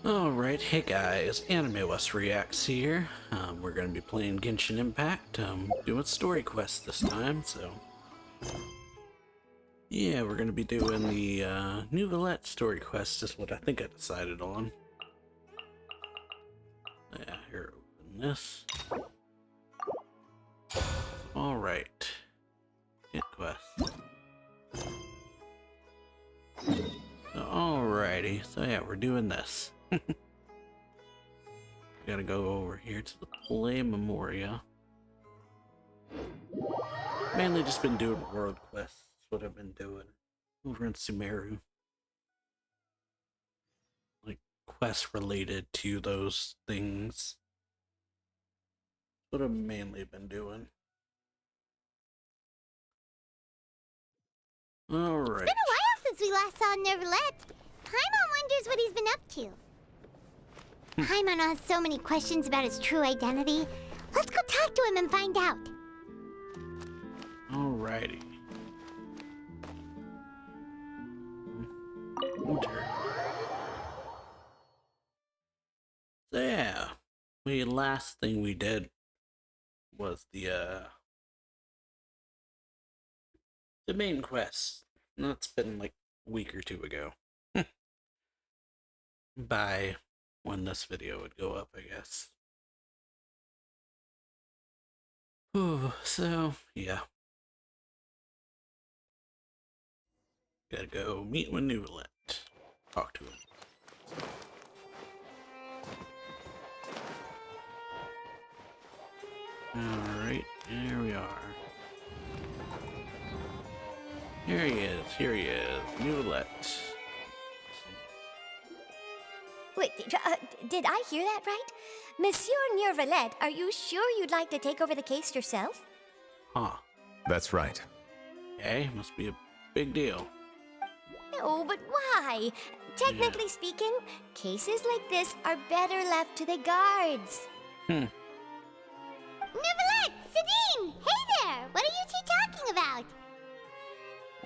Alright, hey guys, AnimeWest Reacts here. We're gonna be playing Genshin Impact, doing story quests this time, so... Yeah, we're gonna be doing the, Neuvillette story quest is what I think I decided on. Yeah, here, open this. Alright. Get quest. Alrighty, so yeah, we're doing this. Gotta go over here to the Play Memoria. Mainly just been doing world quests. That's what I've been doing. Over in Sumeru. Like, quests related to those things. That's what I've mainly been doing. Alright. It's been a while since we last saw Neuvillette. Paimon wonders what he's been up to. Paimon has so many questions about his true identity. Let's go talk to him and find out. Alrighty. Enter. So yeah, the last thing we did was the main quest. That's been like a week or two ago. By when this video would go up, I guess. Ooh, so yeah. Gotta go meet with Neuvillette. Talk to him. Alright, here we are. Here he is, Neuvillette. Wait, did I hear that right? Monsieur Neuvillette, are you sure you'd like to take over the case yourself? Huh. That's right. Okay, must be a big deal. No, but why? Technically speaking, cases like this are better left to the guards. Neuvillette! Sidine! Hey there! What are you two talking about?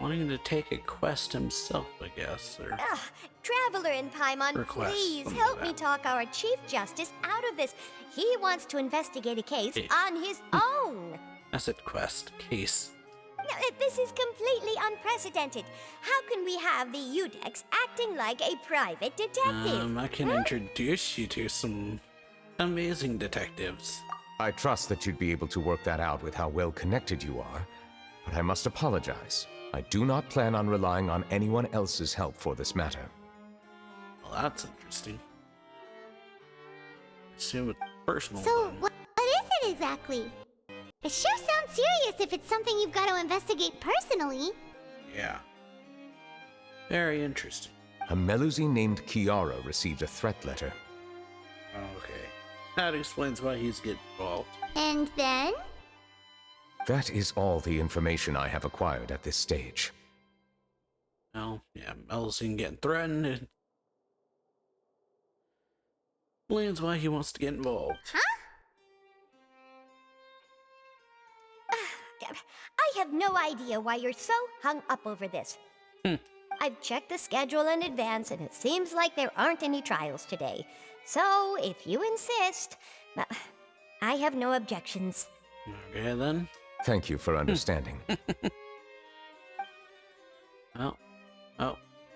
Wanting to take a quest himself, I guess, or... Traveler in Paimon, Request, please something help like me that. talk our Chief Justice out of this. He wants to investigate a case Hey. on his own. I said quest. Case. Now, this is completely unprecedented. How can we have the Udex acting like a private detective? I can introduce you to some amazing detectives. I trust that you'd be able to work that out with how well connected you are, but I must apologize. I do not plan on relying on anyone else's help for this matter. Well, that's interesting. Assume it's personal. So, then. what is it exactly? It sure sounds serious if it's something you've got to investigate personally. Yeah. Very interesting. A Melusi named Kiara received a threat letter. Okay. That explains why he's getting involved. And then? That is all the information I have acquired at this stage. Well, yeah, Melusine getting threatened. It explains why he wants to get involved. Huh? I have no idea why you're so hung up over this. I've checked the schedule in advance, and it seems like there aren't any trials today. So, if you insist, I have no objections. Okay, then. Thank you for understanding. You want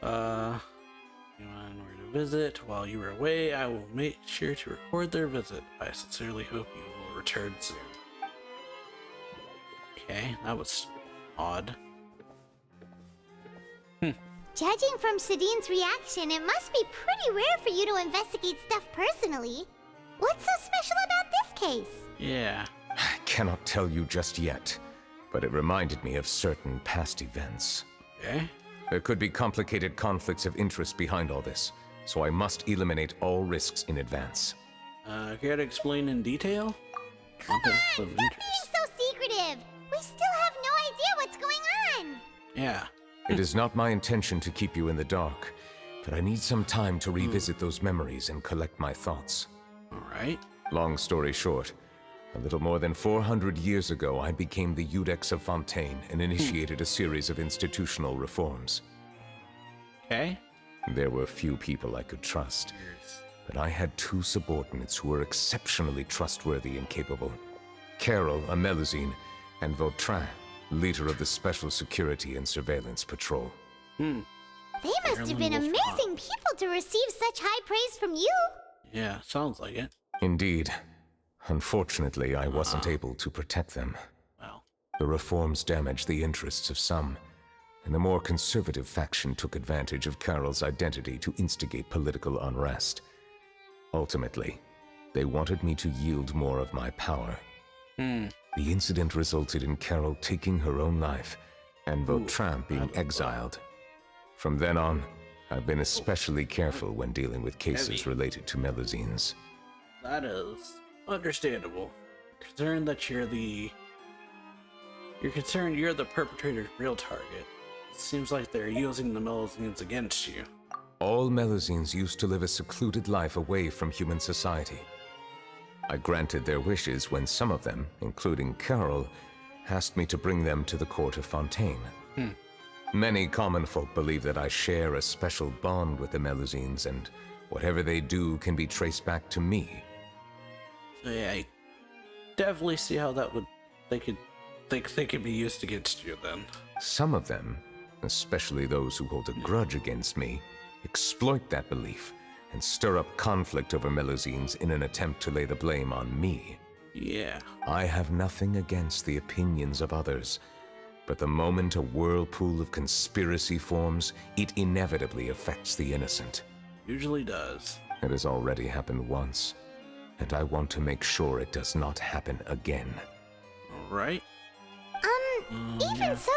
where to visit? While you are away, I will make sure to record their visit. I sincerely hope you will return soon. Okay, that was odd. Judging from Sidine's reaction, it must be pretty rare for you to investigate stuff personally. What's so special about this case? Yeah. I cannot tell you just yet, but it reminded me of certain past events. Okay. There could be complicated conflicts of interest behind all this, so I must eliminate all risks in advance. Care to explain in detail? Come on, stop being so secretive! We still have no idea what's going on! Yeah. It is not my intention to keep you in the dark, but I need some time to revisit those memories and collect my thoughts. Alright. Long story short, a little more than 400 years ago, I became the Udex of Fontaine and initiated a series of institutional reforms. Okay. There were few people I could trust. but I had two subordinates who were exceptionally trustworthy and capable. Carol, a Melusine, and Vautrin, leader of the Special Security and Surveillance Patrol. They must have been amazing people to receive such high praise from you. Yeah, sounds like it. Indeed. Unfortunately, I wasn't able to protect them. Well, The reforms damaged the interests of some, and the more conservative faction took advantage of Carol's identity to instigate political unrest. Ultimately, they wanted me to yield more of my power. The incident resulted in Carol taking her own life, and Vautrin being exiled. From then on, I've been especially careful when dealing with cases related to Melusines. that is understandable. Concerned that you're concerned you're the perpetrator's real target. It seems like they're using the Melusines against you. All Melusines used to live a secluded life away from human society. I granted their wishes when some of them, including Carol, asked me to bring them to the court of Fontaine. Many common folk believe that I share a special bond with the Melusines, and whatever they do can be traced back to me. So yeah, I definitely see how they could be used against you then. Some of them, especially those who hold a grudge against me, exploit that belief and stir up conflict over Melusines in an attempt to lay the blame on me. Yeah. I have nothing against the opinions of others, but the moment a whirlpool of conspiracy forms, it inevitably affects the innocent. Usually does. It has already happened once, and I want to make sure it does not happen again. Alright. Even so,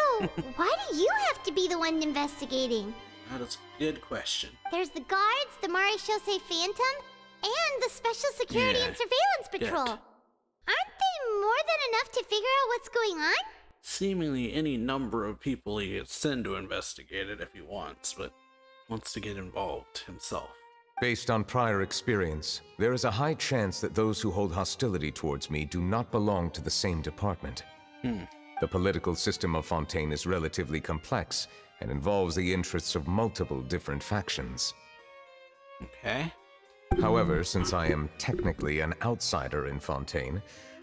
why do you have to be the one investigating? That is a good question. There's the guards, the Maréchaussée Phantom, and the Special Security and Surveillance Patrol. Aren't they more than enough to figure out what's going on? Seemingly any number of people he could send to investigate it if he wants, but wants to get involved himself. Based on prior experience, there is a high chance that those who hold hostility towards me do not belong to the same department. The political system of Fontaine is relatively complex and involves the interests of multiple different factions. Okay. However, since I am technically an outsider in Fontaine,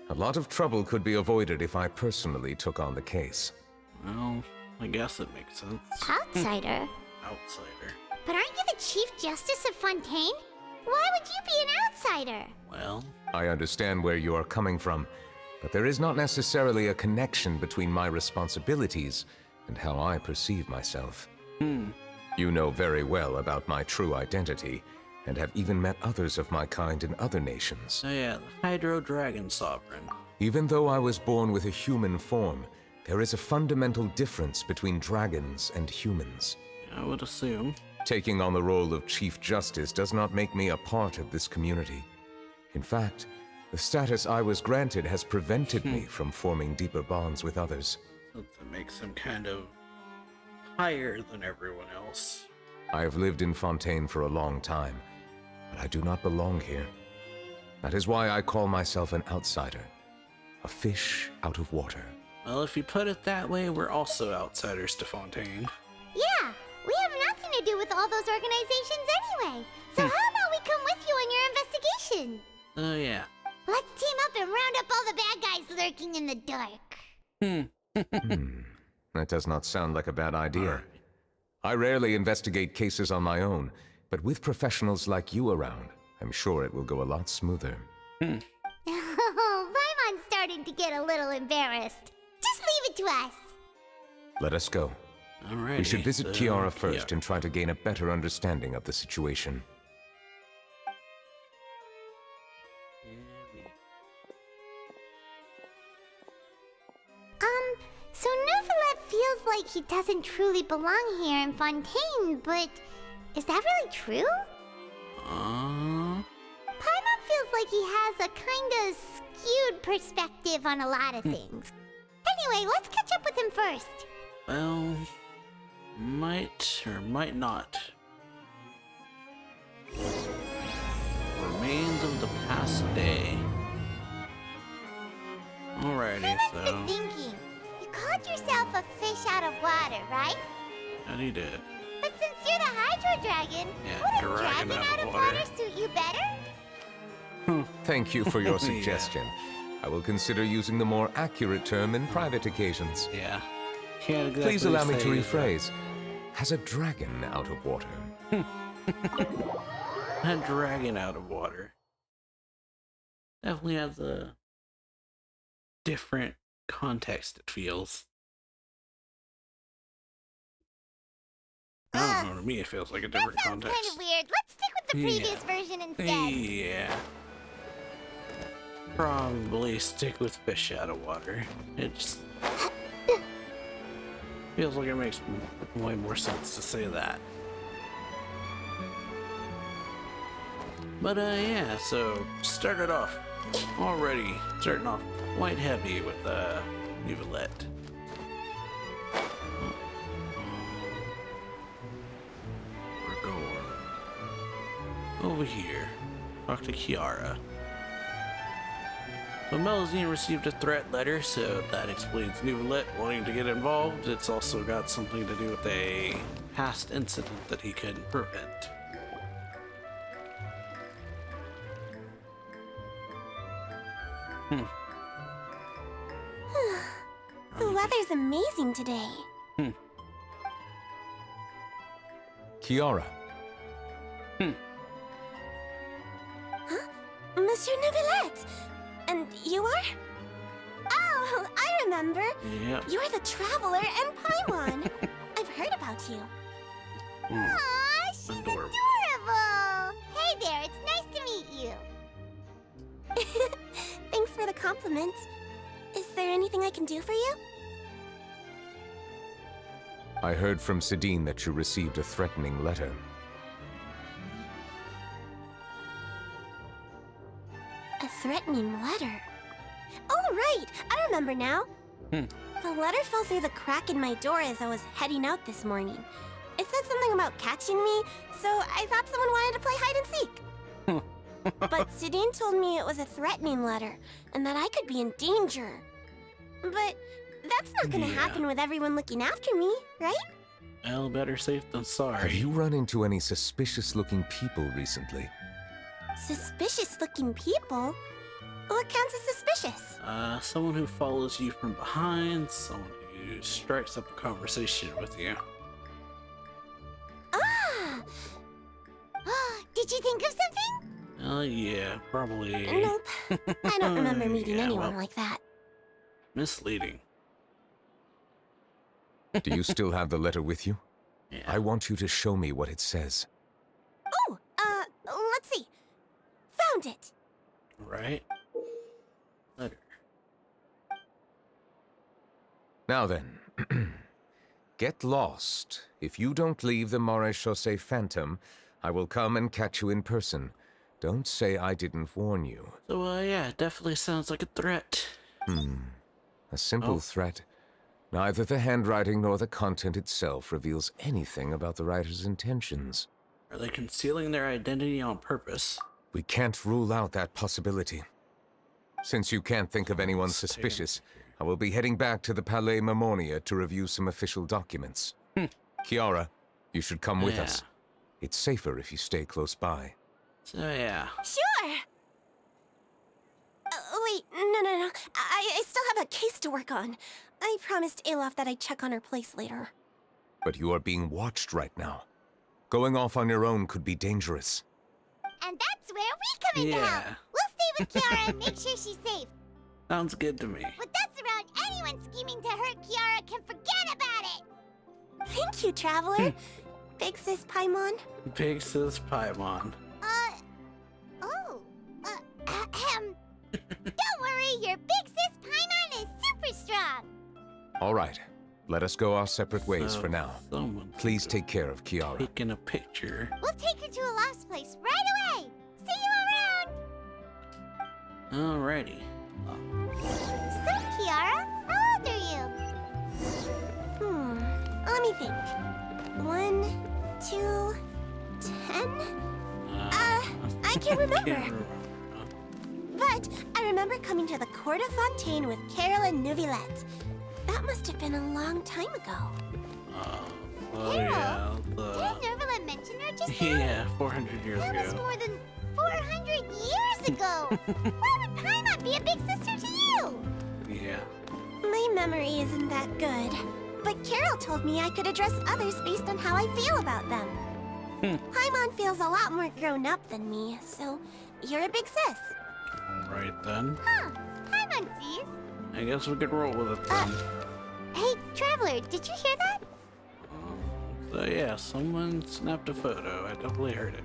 a lot of trouble could be avoided if I personally took on the case. Well, I guess it makes sense. Outsider? Outsider. But aren't you the Chief Justice of Fontaine? Why would you be an outsider? Well, I understand where you are coming from, but there is not necessarily a connection between my responsibilities and how I perceive myself. You know very well about my true identity, and have even met others of my kind in other nations. so yeah, the Hydro Dragon Sovereign. Even though I was born with a human form, there is a fundamental difference between dragons and humans. I would assume. Taking on the role of Chief Justice does not make me a part of this community. In fact, the status I was granted has prevented me from forming deeper bonds with others. Something makes him kind of higher than everyone else. I have lived in Fontaine for a long time, but I do not belong here. That is why I call myself an outsider, a fish out of water. Well, if you put it that way, we're also outsiders to Fontaine. Yeah, we have nothing to do with all those organizations anyway. So how about we come with you on your investigation? Oh yeah. Let's team up and round up all the bad guys lurking in the dark. That does not sound like a bad idea. Alright. I rarely investigate cases on my own, but with professionals like you around, I'm sure it will go a lot smoother. Oh, Paimon's starting to get a little embarrassed. Just leave it to us. Let us go. Alright. We should visit Kiara first and try to gain a better understanding of the situation. So Neuvillette feels like he doesn't truly belong here in Fontaine, but is that really true? Paimon feels like he has a kinda skewed perspective on a lot of things. Anyway, let's catch up with him first. Well, might or might not. Remains of the past day. Alrighty, Paimon's so been thinking. You called yourself a fish out of water, right? and he did. But since you're the Hydro Dragon, Yeah, would a dragon dragon out out of of water. water suit you better? Thank you for your Yeah. suggestion. I will consider using the more accurate term in private occasions. Yeah. Can't exactly Please allow me to say rephrase. Has a dragon out of water? A dragon out of water. Definitely has a different context, it feels. I don't know, to me it feels like a That different sounds context. kind of weird. Let's stick with the previous version instead. Yeah. Probably stick with fish out of water. It just feels like it makes way more sense to say that. But yeah, so starting off quite heavy with Neuvillette. We're going over here. Talk to Kiara. So Melusine received a threat letter, so that explains Neuvillette wanting to get involved. It's also got something to do with a past incident that he couldn't prevent. The weather's amazing today. Kiara, Monsieur Neuvillette! And you are? Oh, I remember. Yep. You're the Traveler and Paimon. I've heard about you. Aw, she's Adorable. adorable. Hey there, it's nice to meet you. Thanks for the compliment. Is there anything I can do for you? I heard from Sidine that you received a threatening letter. A threatening letter. Oh, right. I remember now. The letter fell through the crack in my door as I was heading out this morning. It said something about catching me, so I thought someone wanted to play hide and seek. But Sidine told me it was a threatening letter, and that I could be in danger. But that's not gonna Yeah. happen with everyone looking after me, right? Well, better safe than sorry. Have you run into any suspicious-looking people recently? Suspicious-looking people? What counts as suspicious? Someone who follows you from behind, someone who strikes up a conversation with you. Ah! Did you think of something? Yeah, probably Nope. I don't remember meeting Yeah, anyone well. like that. misleading. Do you still have the letter with you? Yeah. I want you to show me what it says. Oh, let's see. Found it. Right? Letter. Now then, get lost. If you don't leave the Maréchaussée Phantom, I will come and catch you in person. Don't say I didn't warn you. So, yeah, it definitely sounds like a threat. A simple Oh. threat. Neither the handwriting nor the content itself reveals anything about the writer's intentions. Are they concealing their identity on purpose? We can't rule out that possibility. Since you can't think of anyone suspicious, I will be heading back to the Palais Mermonia to review some official documents. Kiara, you should come with us. Yeah. It's safer if you stay close by. So, yeah. Sure. Wait, no. I still have a case to work on. I promised Alof that I'd check on her place later. But you are being watched right now. Going off on your own could be dangerous. And that's where we come in to help. Yeah. We'll stay with Kiara and make sure she's safe. Sounds good to me. With us around, anyone scheming to hurt Kiara can forget about it. Thank you, Traveler. Big Sis Paimon. Big sis Paimon. Don't worry, your Big Sis Paimon is super strong. All right, let us go our separate ways So, for now. Someone Please take care of Kiara. taking a picture. We'll take her to a lost place right away. See you around. Alrighty. So, Kiara, how old are you? Let me think. 1, 2, 10? I can't remember. But I remember coming to the Court of Fontaine with Carol and Neuvillette. That must have been a long time ago. Oh yeah, Didn't Neuvillette mention her just now? Yeah, 400 years That was ago. more than 400 years ago! Why would Paimon be a big sister to you? Yeah. My memory isn't that good. But Carol told me I could address others based on how I feel about them. Paimon feels a lot more grown up than me, so you're a big sis. Alright then. Huh. Paimon sees. I guess we could roll with it then. Hey, Traveler, did you hear that? So yeah, someone snapped a photo. I definitely heard it.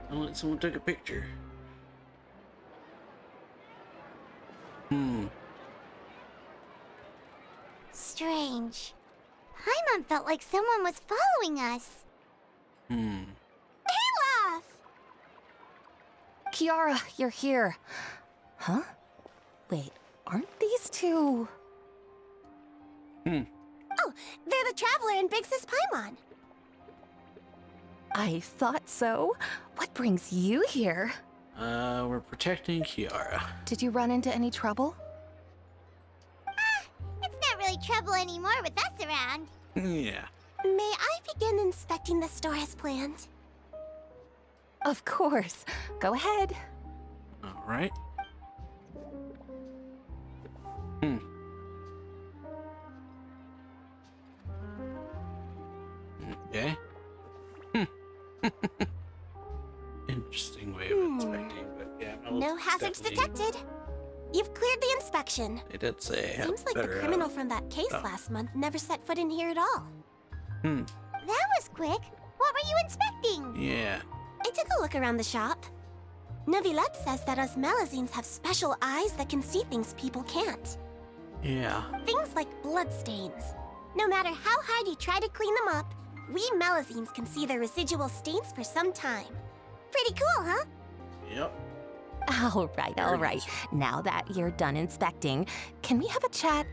Sounded like someone took a picture. Strange. Paimon felt like someone was following us. Olaf! Kiara, you're here. Huh? Wait, aren't these two? Oh, they're the Traveler and Big Sis Paimon. I thought so. What brings you here? We're protecting Kiara. Did you run into any trouble? It's not really trouble anymore with us around. Yeah. May I begin inspecting the store as planned? Of course. Go ahead. Alright. Okay. Interesting way of inspecting, but yeah, No it's hazards definitely- detected. You've cleared the inspection. They did say have Seems like the better, criminal from that case last month never set foot in here at all. That was quick. What were you inspecting? Yeah. I took a look around the shop. Neuvillette says that us Melazines have special eyes that can see things people can't. Yeah. Things like bloodstains. No matter how hard you try to clean them up, we Melazines can see the residual stains for some time. Pretty cool, huh? Yep. All right. Now that you're done inspecting, can we have a chat?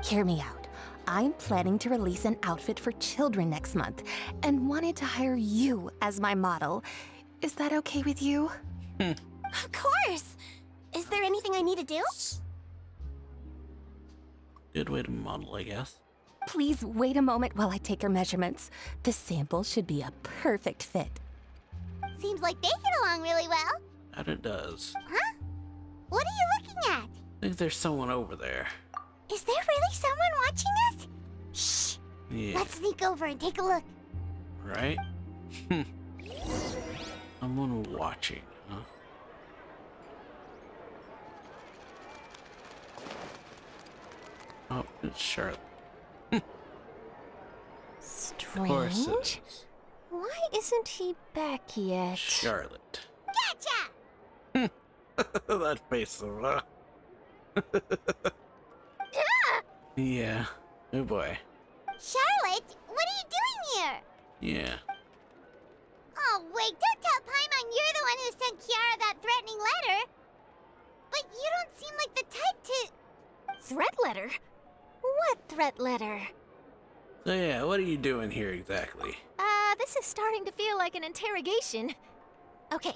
Hear me out. I'm planning to release an outfit for children next month and wanted to hire you as my model. Is that okay with you? Of course! Is there anything I need to do? Good way to model, I guess. Please wait a moment while I take your measurements. The sample should be a perfect fit. Seems like they get along really well. That it does. Huh? What are you looking at? I think there's someone over there. Is there really someone watching us? Shh! Yeah. Let's sneak over and take a look. Right? Someone watching, huh? Oh, it's Charlotte. Of course it Strange. is. Why isn't he back yet? Charlotte. Gotcha! That face of Yeah. Oh boy. Charlotte, what are you doing here? Yeah. Oh, wait, don't tell Paimon you're the one who sent Kiara that threatening letter. But you don't seem like the type to... Threat letter? What threat letter? So yeah, what are you doing here exactly? This is starting to feel like an interrogation. Okay,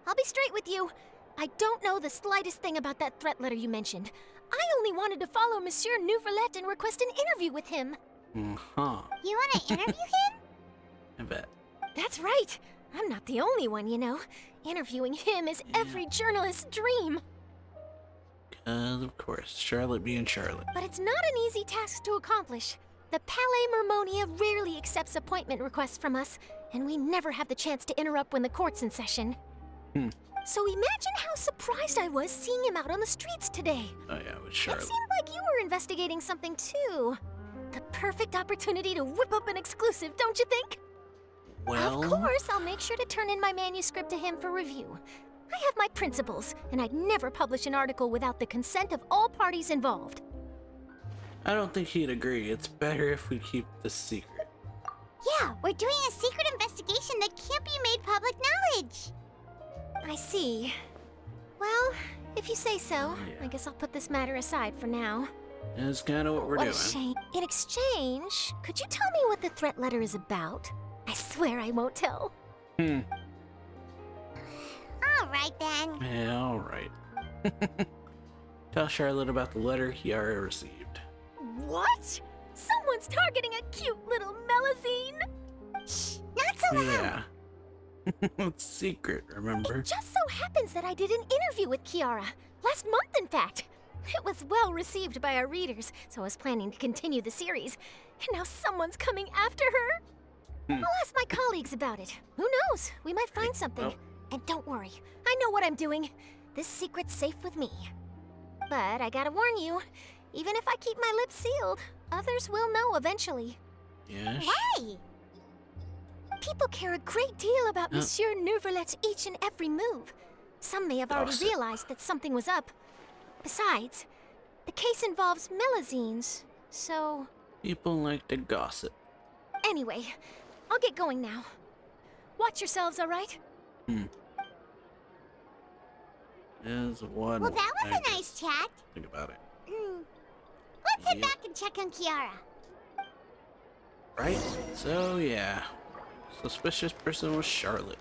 I'll be straight with you. I don't know the slightest thing about that threat letter you mentioned. I only wanted to follow Monsieur Neuvillette and request an interview with him. Uh-huh. You want to interview him? I bet. That's right. I'm not the only one, you know. Interviewing him is every journalist's dream. Of course, Charlotte being Charlotte. But it's not an easy task to accomplish. The Palais Mermonia rarely accepts appointment requests from us, and we never have the chance to interrupt when the court's in session. So imagine how surprised I was seeing him out on the streets today. Oh yeah, with It Charlotte. seemed like you were investigating something too. The perfect opportunity to whip up an exclusive, don't you think? Well, Of course, I'll make sure to turn in my manuscript to him for review. I have my principles, and I'd never publish an article without the consent of all parties involved. I don't think he'd agree. It's better if we keep this secret. Yeah, we're doing a secret investigation that can't be made public knowledge. I see. Well, if you say so, Yeah. I guess I'll put this matter aside for now. That's kind of what we're What doing. a shame. In exchange, could you tell me what the threat letter is about? I swear I won't tell. All right, then. Yeah, all right. Tell Charlotte about the letter Kiara received. What? Someone's targeting a cute little Melazine? Shh, not so loud. Yeah. It's secret, remember? It just so happens that I did an interview with Kiara. Last month, in fact. It was well received by our readers, so I was planning to continue the series. And now someone's coming after her. I'll ask my colleagues about it. Who knows? We might find something. well. And don't worry, I know what I'm doing. This secret's safe with me. But I gotta warn you, even if I keep my lips sealed, others will know eventually. Yes. Why? People care a great deal about Monsieur Neuvillette's each and every move. Some may have already Gossip. realized that something was up. Besides, the case involves Melazines, so... People like to gossip. Anyway, I'll get going now. Watch yourselves, all right? Is one. Well, that was I a nice chat. Think about it. Let's head Yep. back and check on Kiara. Right? So, yeah. Suspicious person was Charlotte.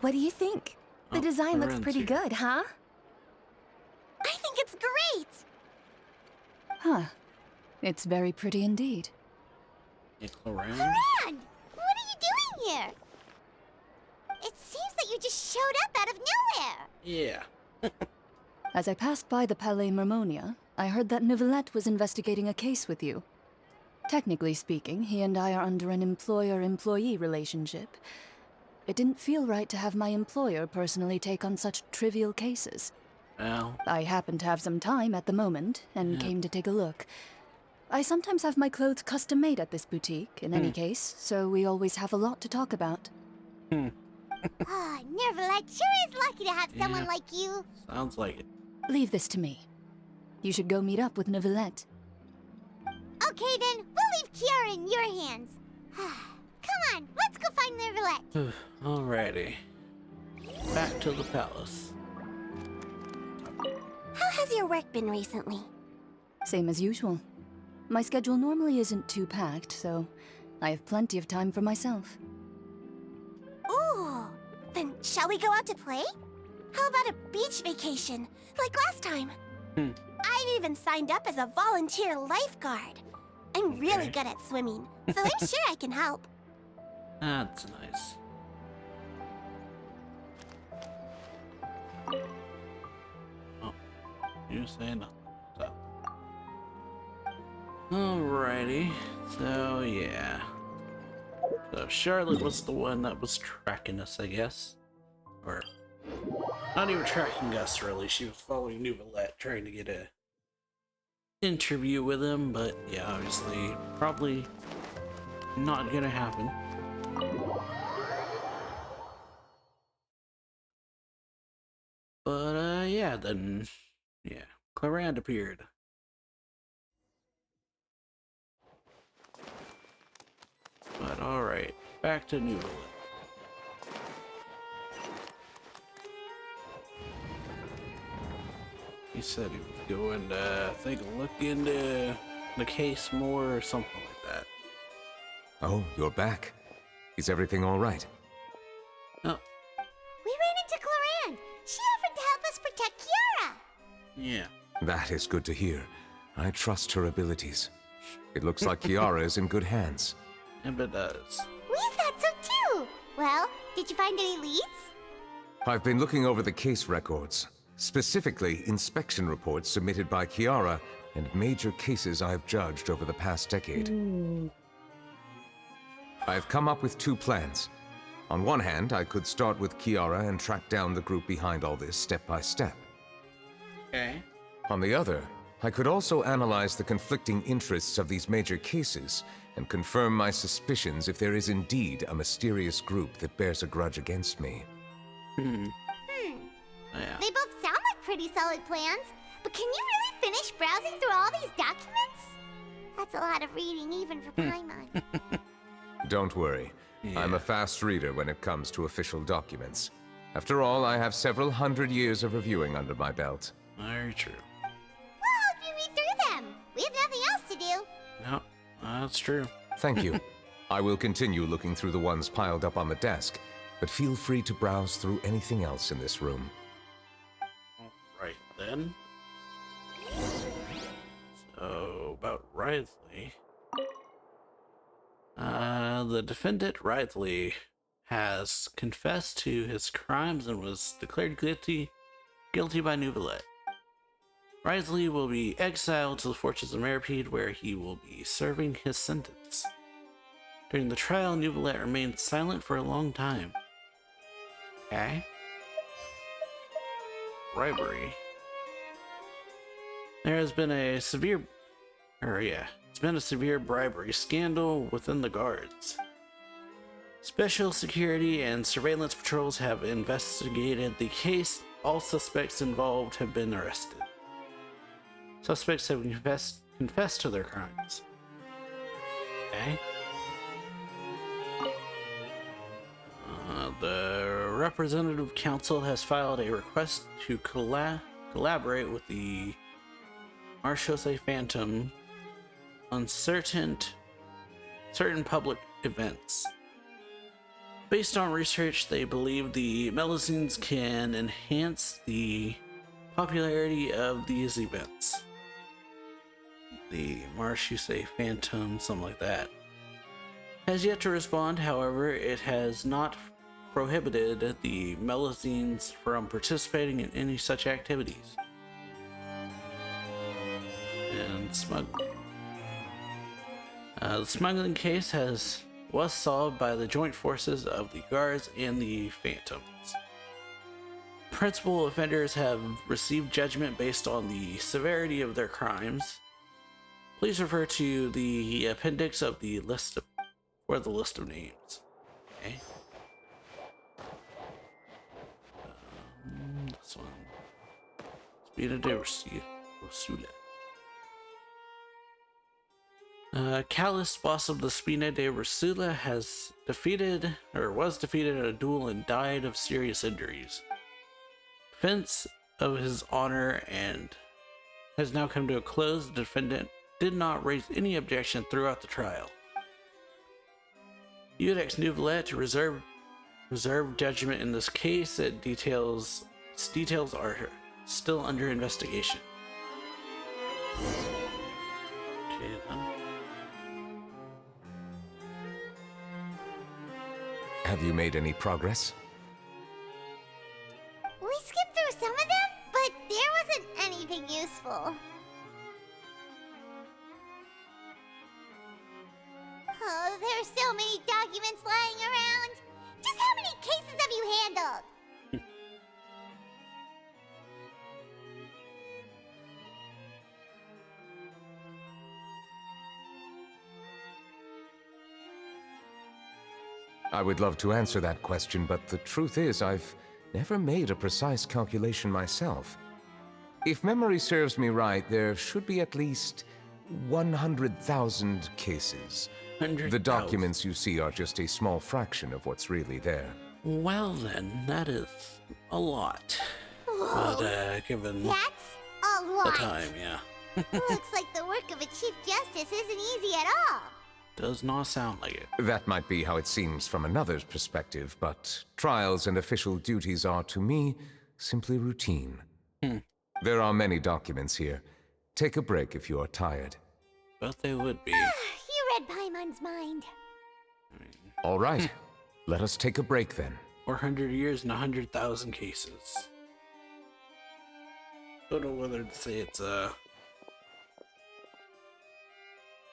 What do you think? The Oh, design looks Lorenz pretty here. good, huh? I think it's great! Huh. It's very pretty indeed. Hey, Cloran? Rand, what are you doing here? It seems that you just showed up out of nowhere. Yeah. As I passed by the Palais Mermonia, I heard that Neuvillette was investigating a case with you. Technically speaking, he and I are under an employer-employee relationship. It didn't feel right to have my employer personally take on such trivial cases. Well, I happened to have some time at the moment, and came to take a look. I sometimes have my clothes custom-made at this boutique, in any case, so we always have a lot to talk about. Ah, Neuvillette sure is lucky to have someone Yeah. like you. sounds like it. Leave this to me. You should go meet up with Neuvillette. Okay then, we'll leave Kiara in your hands. Come on, let's go find Neuvillette. Alrighty. Back to the palace. How has your work been recently? Same as usual. My schedule normally isn't too packed, so I have plenty of time for myself. Ooh, then shall we go out to play? How about a beach vacation, like last time? I've even signed up as a volunteer lifeguard. I'm really good at swimming, so I'm sure I can help. That's nice. Oh, you say nothing. So. Alrighty. So, yeah. So, Charlotte was the one that was tracking us, I guess. Or, not even tracking us, really. She was following Neuvillette, trying to get a interview with him, but yeah, obviously, probably not gonna happen. But, yeah, then, yeah, Clarand appeared. But, alright, back to Neuvillette. He said he was going to, take a look into the case more or something like that. Oh, you're back. Is everything all right? Oh, We ran into Cloran. She offered to help us protect Kiara. yeah. That is good to hear. I trust her abilities. It looks like Kiara is in good hands. If it does. We thought so too. Well, did you find any leads? I've been looking over the case records, specifically inspection reports submitted by Kiara and major cases I've judged over the past decade. I've come up with two plans. On one hand, I could start with Kiara and track down the group behind all this step by step. Okay. On the other, I could also analyze the conflicting interests of these major cases and confirm my suspicions if there is indeed a mysterious group that bears a grudge against me. Yeah. They both sound like pretty solid plans, but can you really finish browsing through all these documents? That's a lot of reading even for Paimon. Don't worry. I'm a fast reader when it comes to official documents. After all, I have several hundred years of reviewing under my belt. Very true. We'll help you read through them. We have nothing else to do. No, that's true. Thank you. I will continue looking through the ones piled up on the desk, but feel free to browse through anything else in this room. Right then. So, about Wriothesley. The defendant, Wriothesley, has confessed to his crimes and was declared guilty by Neuvillette. Wriothesley will be exiled to the Fortress of Meripede, where he will be serving his sentence. During the trial, Neuvillette remained silent for a long time. Okay. Bribery. There has been a severe bribery scandal within the guards. Special security and surveillance patrols have investigated the case. All suspects involved have been arrested. Suspects have confessed to their crimes. Okay. The Representative Council has filed a request to collaborate with the Marchose Phantom on certain public events. Based on research, they believe the Melusines can enhance the popularity of these events. The Marchose Phantom, something like that, has yet to respond. However, it has not prohibited the Melusines from participating in any such activities. And smuggling. The smuggling case was solved by the joint forces of the guards and the Phantoms. Principal offenders have received judgment based on the severity of their crimes. Please refer to the appendix of the list for the list of names. Okay. This one. Spina de Rosula. Callus, boss of the Spina de Rosula, was defeated in a duel and died of serious injuries. Defense of his honor and has now come to a close. The defendant did not raise any objection throughout the trial. Iudex Neuvillette reserved judgment in this case. Its details are still under investigation. Okay, then. Have you made any progress? We skipped through some of them, but there wasn't anything useful. Oh, there are so many documents lying around. Just how many cases have you handled? I would love to answer that question, but the truth is I've never made a precise calculation myself. If memory serves me right, there should be at least 100,000 cases. 100,000. The documents you see are just a small fraction of what's really there. Well then, that is a lot. Whoa, But given that's a the lot. time, yeah. Looks like the work of a Chief Justice isn't easy at all. Does not sound like it. That might be how it seems from another's perspective, but trials and official duties are, to me, simply routine. There are many documents here. Take a break if you are tired. But they would be. You read Paimon's mind. All right, let us take a break then. 400 years and 100,000 cases. Don't know whether to say it's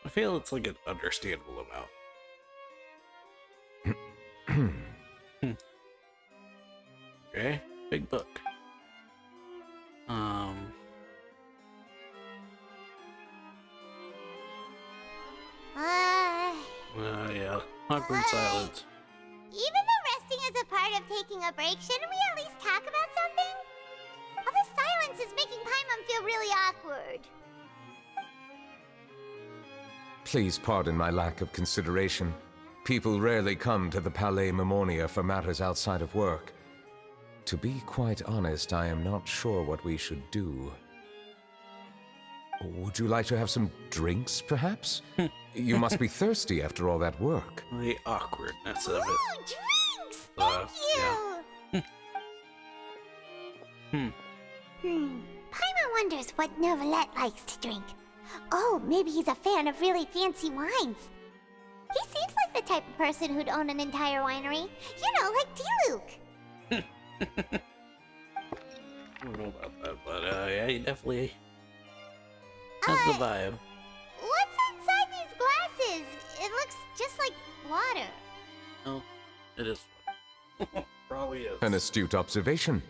I feel it's like an understandable amount. Okay, big book. Yeah, awkward silence. Even though resting is a part of taking a break, shouldn't we at least talk about something? All this silence is making Paimon feel really awkward. Please pardon my lack of consideration. People rarely come to the Palais Memonia for matters outside of work. To be quite honest, I am not sure what we should do. Would you like to have some drinks, perhaps? You must be thirsty after all that work. The awkwardness of it. Ooh, drinks! Thank you! Yeah. Paimon wonders what Neuvillette likes to drink. Oh, maybe he's a fan of really fancy wines. He seems like the type of person who'd own an entire winery. You know, like T-Luke. I don't know about that, but yeah, he definitely has the vibe. What's inside these glasses? It looks just like water. Oh, it is. Probably is. An astute observation.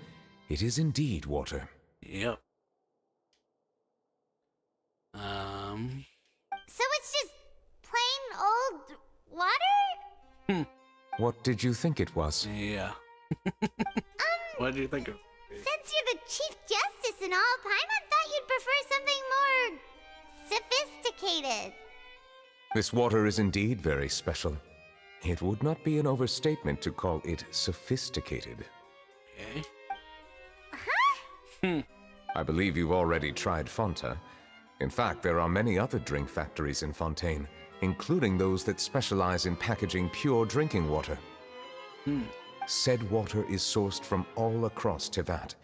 It is indeed water. Yep. So it's just plain old water? What did you think it was? Yeah. What do you think of? Since you're the Chief Justice and all, Paimon thought you'd prefer something more sophisticated. This water is indeed very special. It would not be an overstatement to call it sophisticated. Okay. Huh? I believe you've already tried Fonta. In fact, there are many other drink factories in Fontaine, including those that specialize in packaging pure drinking water. Said water is sourced from all across Tevat,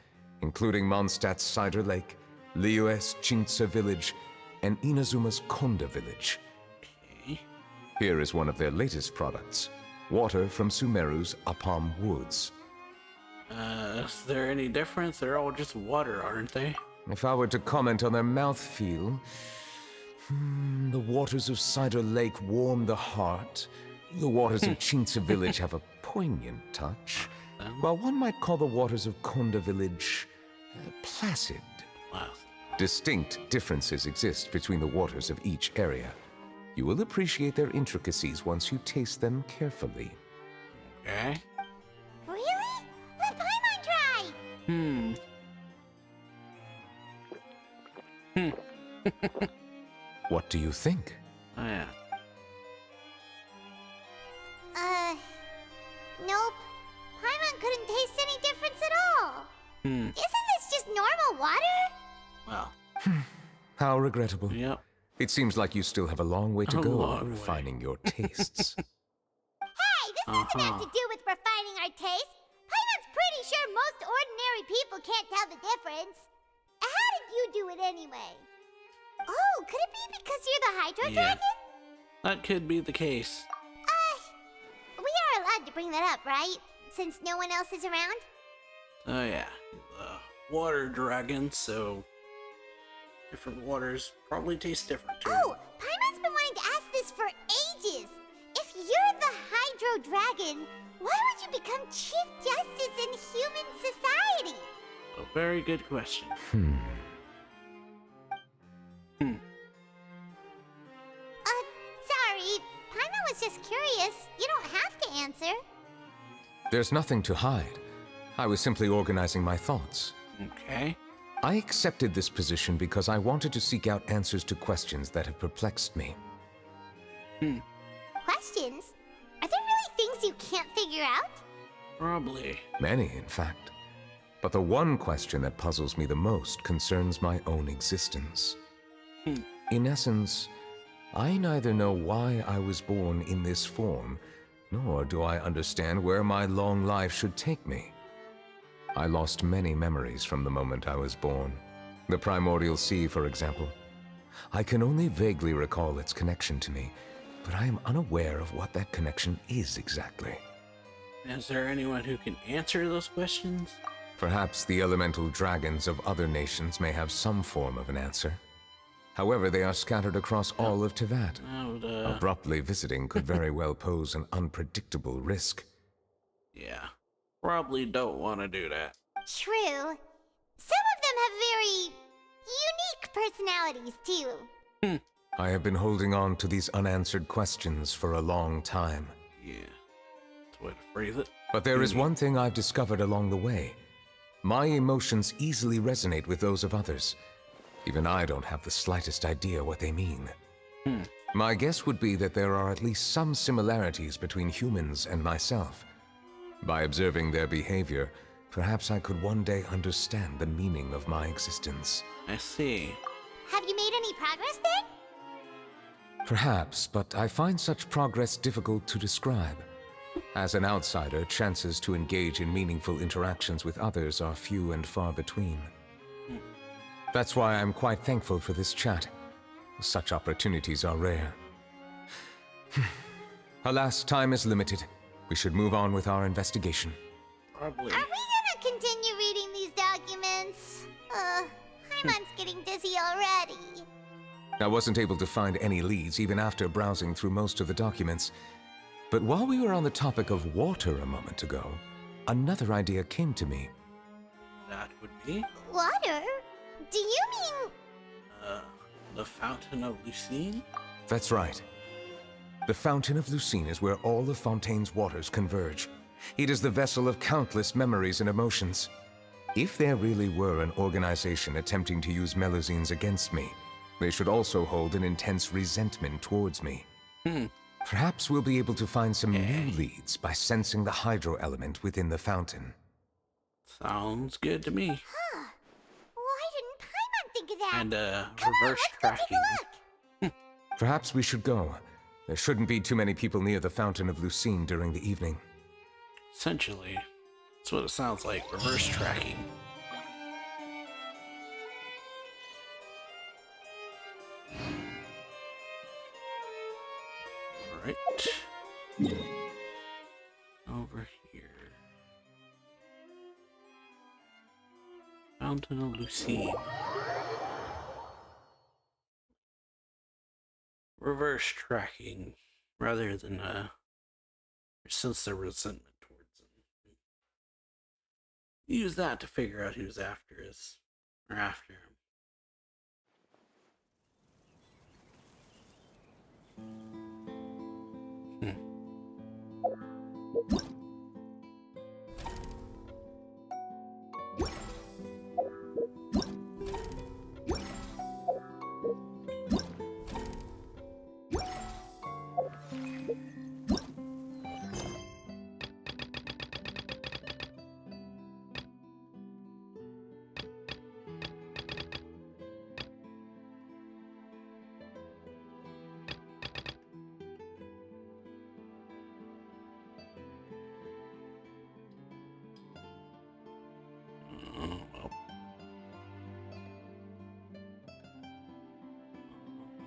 including Mondstadt's Cider Lake, Liyue's Chintsa village, and Inazuma's Konda village. Okay. Here is one of their latest products, water from Sumeru's Apam Woods. Is there any difference? They're all just water, aren't they? If I were to comment on their mouthfeel, the waters of Cider Lake warm the heart. The waters of Chintsa village have a poignant touch, while one might call the waters of Konda village placid. Wow. Distinct differences exist between the waters of each area. You will appreciate their intricacies once you taste them carefully. Okay. Really? Let Paimon try! What do you think? Oh, yeah. Nope. Paimon couldn't taste any difference at all. Isn't this just normal water? Well. How regrettable. Yep. It seems like you still have a long way to A go long in way. refining your tastes. Hey, this doesn't have to do with refining our taste. Paimon's pretty sure most ordinary people can't tell the difference. How did you do it anyway? Oh, could it be because you're the Hydro Yeah. Dragon? That could be the case. We are allowed to bring that up, right? Since no one else is around? Oh, yeah. The water dragon, so different waters probably taste different too. Oh, Paimon's been wanting to ask this for ages. If you're the Hydro Dragon, why would you become Chief Justice in human society? A very good question. Sorry. Paimon was just curious. You don't have to answer. There's nothing to hide. I was simply organizing my thoughts. Okay. I accepted this position because I wanted to seek out answers to questions that have perplexed me. Questions? Are there really things you can't figure out? Probably. Many, in fact. But the one question that puzzles me the most concerns my own existence. In essence, I neither know why I was born in this form, nor do I understand where my long life should take me. I lost many memories from the moment I was born. The primordial sea, for example. I can only vaguely recall its connection to me, but I am unaware of what that connection is exactly. Is there anyone who can answer those questions? Perhaps the elemental dragons of other nations may have some form of an answer. However, they are scattered across all of Tevat. I would, Abruptly visiting could very well pose an unpredictable risk. yeah. Probably don't want to do that. True. Some of them have very unique personalities, too. I have been holding on to these unanswered questions for a long time. Yeah. That's a way to phrase it. But there is one thing I've discovered along the way. My emotions easily resonate with those of others. Even I don't have the slightest idea what they mean. My guess would be that there are at least some similarities between humans and myself. By observing their behavior, perhaps I could one day understand the meaning of my existence. I see. Have you made any progress then? Perhaps, but I find such progress difficult to describe. As an outsider, chances to engage in meaningful interactions with others are few and far between. That's why I'm quite thankful for this chat. Such opportunities are rare. Alas, time is limited. We should move on with our investigation. Probably. Are we gonna continue reading these documents? Paimon's getting dizzy already. I wasn't able to find any leads even after browsing through most of the documents. But while we were on the topic of water a moment ago, another idea came to me. That would be Water? Do you mean... the Fountain of Lucine? That's right. The Fountain of Lucine is where all of Fontaine's waters converge. It is the vessel of countless memories and emotions. If there really were an organization attempting to use Melusines against me, they should also hold an intense resentment towards me. Perhaps we'll be able to find some new leads by sensing the hydro element within the fountain. Sounds good to me. Huh. Why didn't Paimon think of that? And Come on, reverse let's go take tracking. a look. Perhaps we should go. There shouldn't be too many people near the Fountain of Lucine during the evening. Essentially, that's what it sounds like. Reverse tracking. Alright. Over here. Fountain of Lucine. Reverse tracking rather than sense their resentment towards him. Use that to figure out who's after us or after him.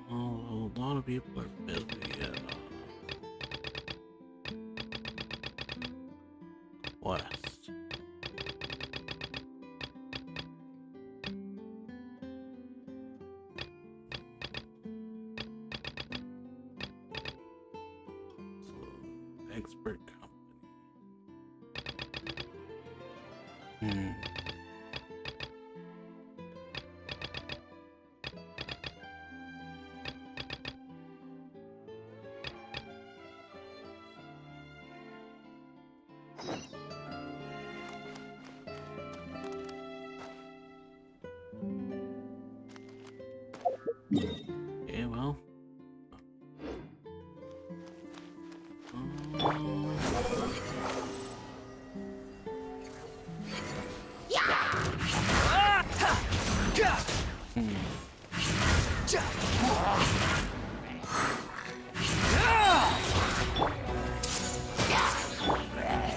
A lot of people are busy west. So, expert company. Yeah, well.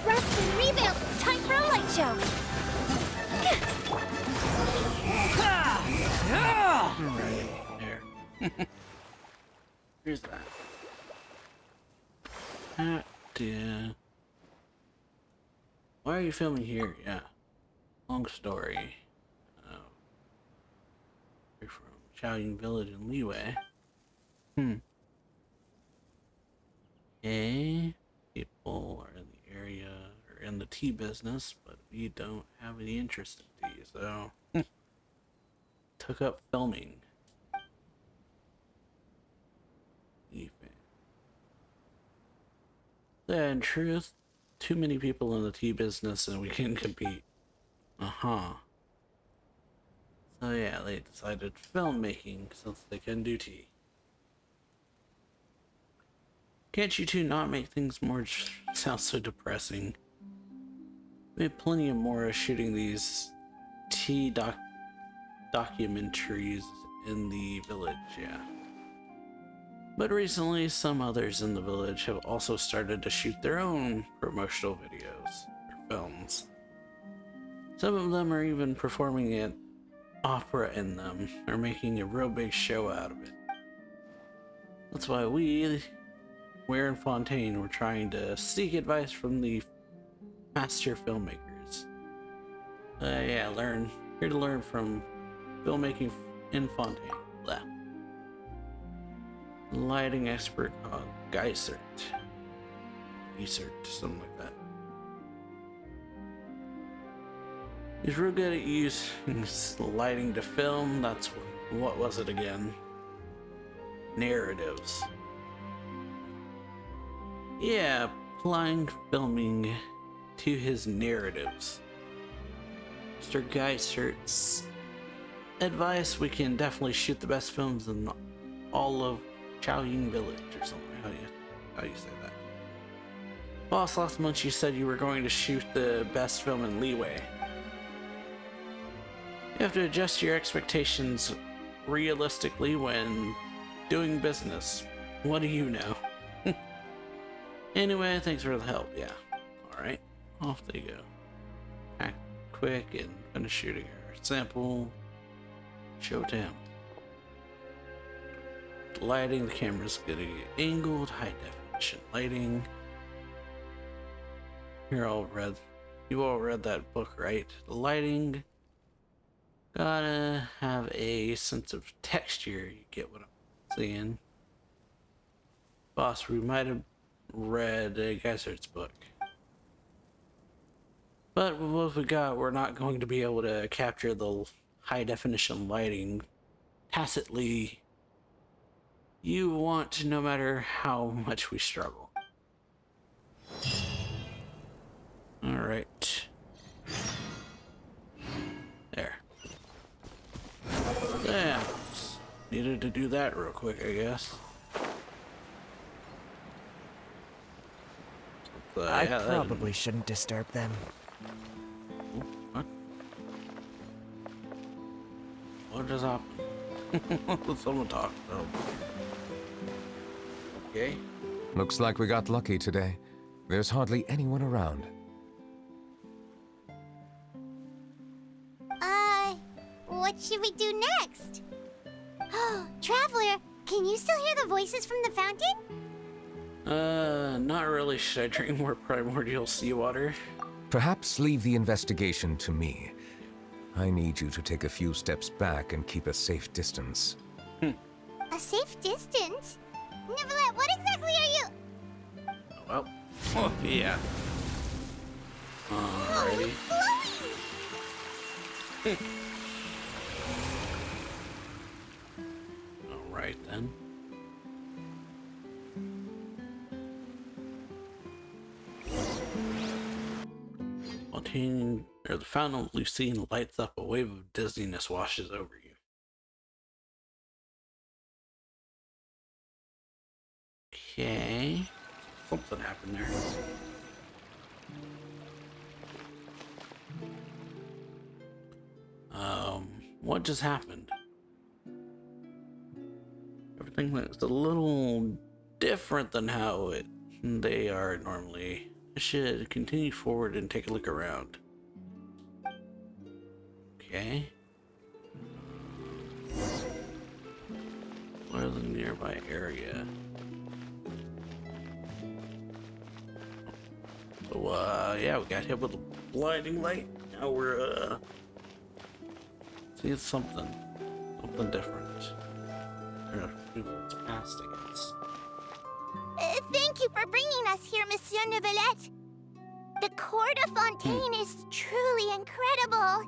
Rest and rebuild. Time for a light show. There. Here's that. Why are you filming here? Yeah. Long story. You're from Xiaoying Village in Liwei. Okay. People are in the area, or in the tea business, but we don't have any interest in tea, so took up filming. In truth, too many people in the tea business and we can compete. So yeah, they decided filmmaking since they can do tea. Can't you two not make things more sound so depressing? We had plenty of more shooting these tea documentaries in the village, yeah. But recently, some others in the village have also started to shoot their own promotional videos or films. Some of them are even performing an opera in them, or making a real big show out of it. That's why we're in Fontaine. We're trying to seek advice from the master filmmakers. Yeah, here to learn from filmmaking in Fontaine. Blah. Lighting expert called Geisert, something like that. He's real good at using lighting to film. That's what was it again? Narratives. Yeah, applying filming to his narratives. Mr. Geisert's advice: we can definitely shoot the best films in all of Chaoying Village, or something. How you say that? Boss, last month you said you were going to shoot the best film in Leeway. You have to adjust your expectations realistically when doing business. What do you know? Anyway, thanks for the help. Yeah. Alright. Off they go. Act quick and finish shooting her. Sample. Show to him. Lighting, the camera's getting angled, high definition lighting. You all read that book, right? The lighting gotta have a sense of texture. You get what I'm saying? Boss, we might have read Geisert's book, but with what we got, we're not going to be able to capture the high definition lighting tacitly. You want, no matter how much we struggle. Alright. There. Yeah. Needed to do that real quick, I guess. I probably shouldn't disturb them. What? What just happened? Someone talk. Oh. Okay. Looks like we got lucky today. There's hardly anyone around. What should we do next? Oh, Traveler, can you still hear the voices from the fountain? Not really. Should I drink more primordial seawater? Perhaps leave the investigation to me. I need you to take a few steps back and keep a safe distance. A safe distance? Neuvillette, what exactly are you? Well, oh, yeah. Alrighty. Alright then. The fountain of Lucine lights up. A wave of dizziness washes over you. Okay. Something happened there. What just happened? Everything looks a little different than how they are normally. I should continue forward and take a look around. Okay. What is the nearby area? So, yeah, we got hit with a blinding light. Now we're, seeing something different. It's past, I guess. Thank you for bringing us here, Monsieur Neuvillette. The court of Fontaine is truly incredible.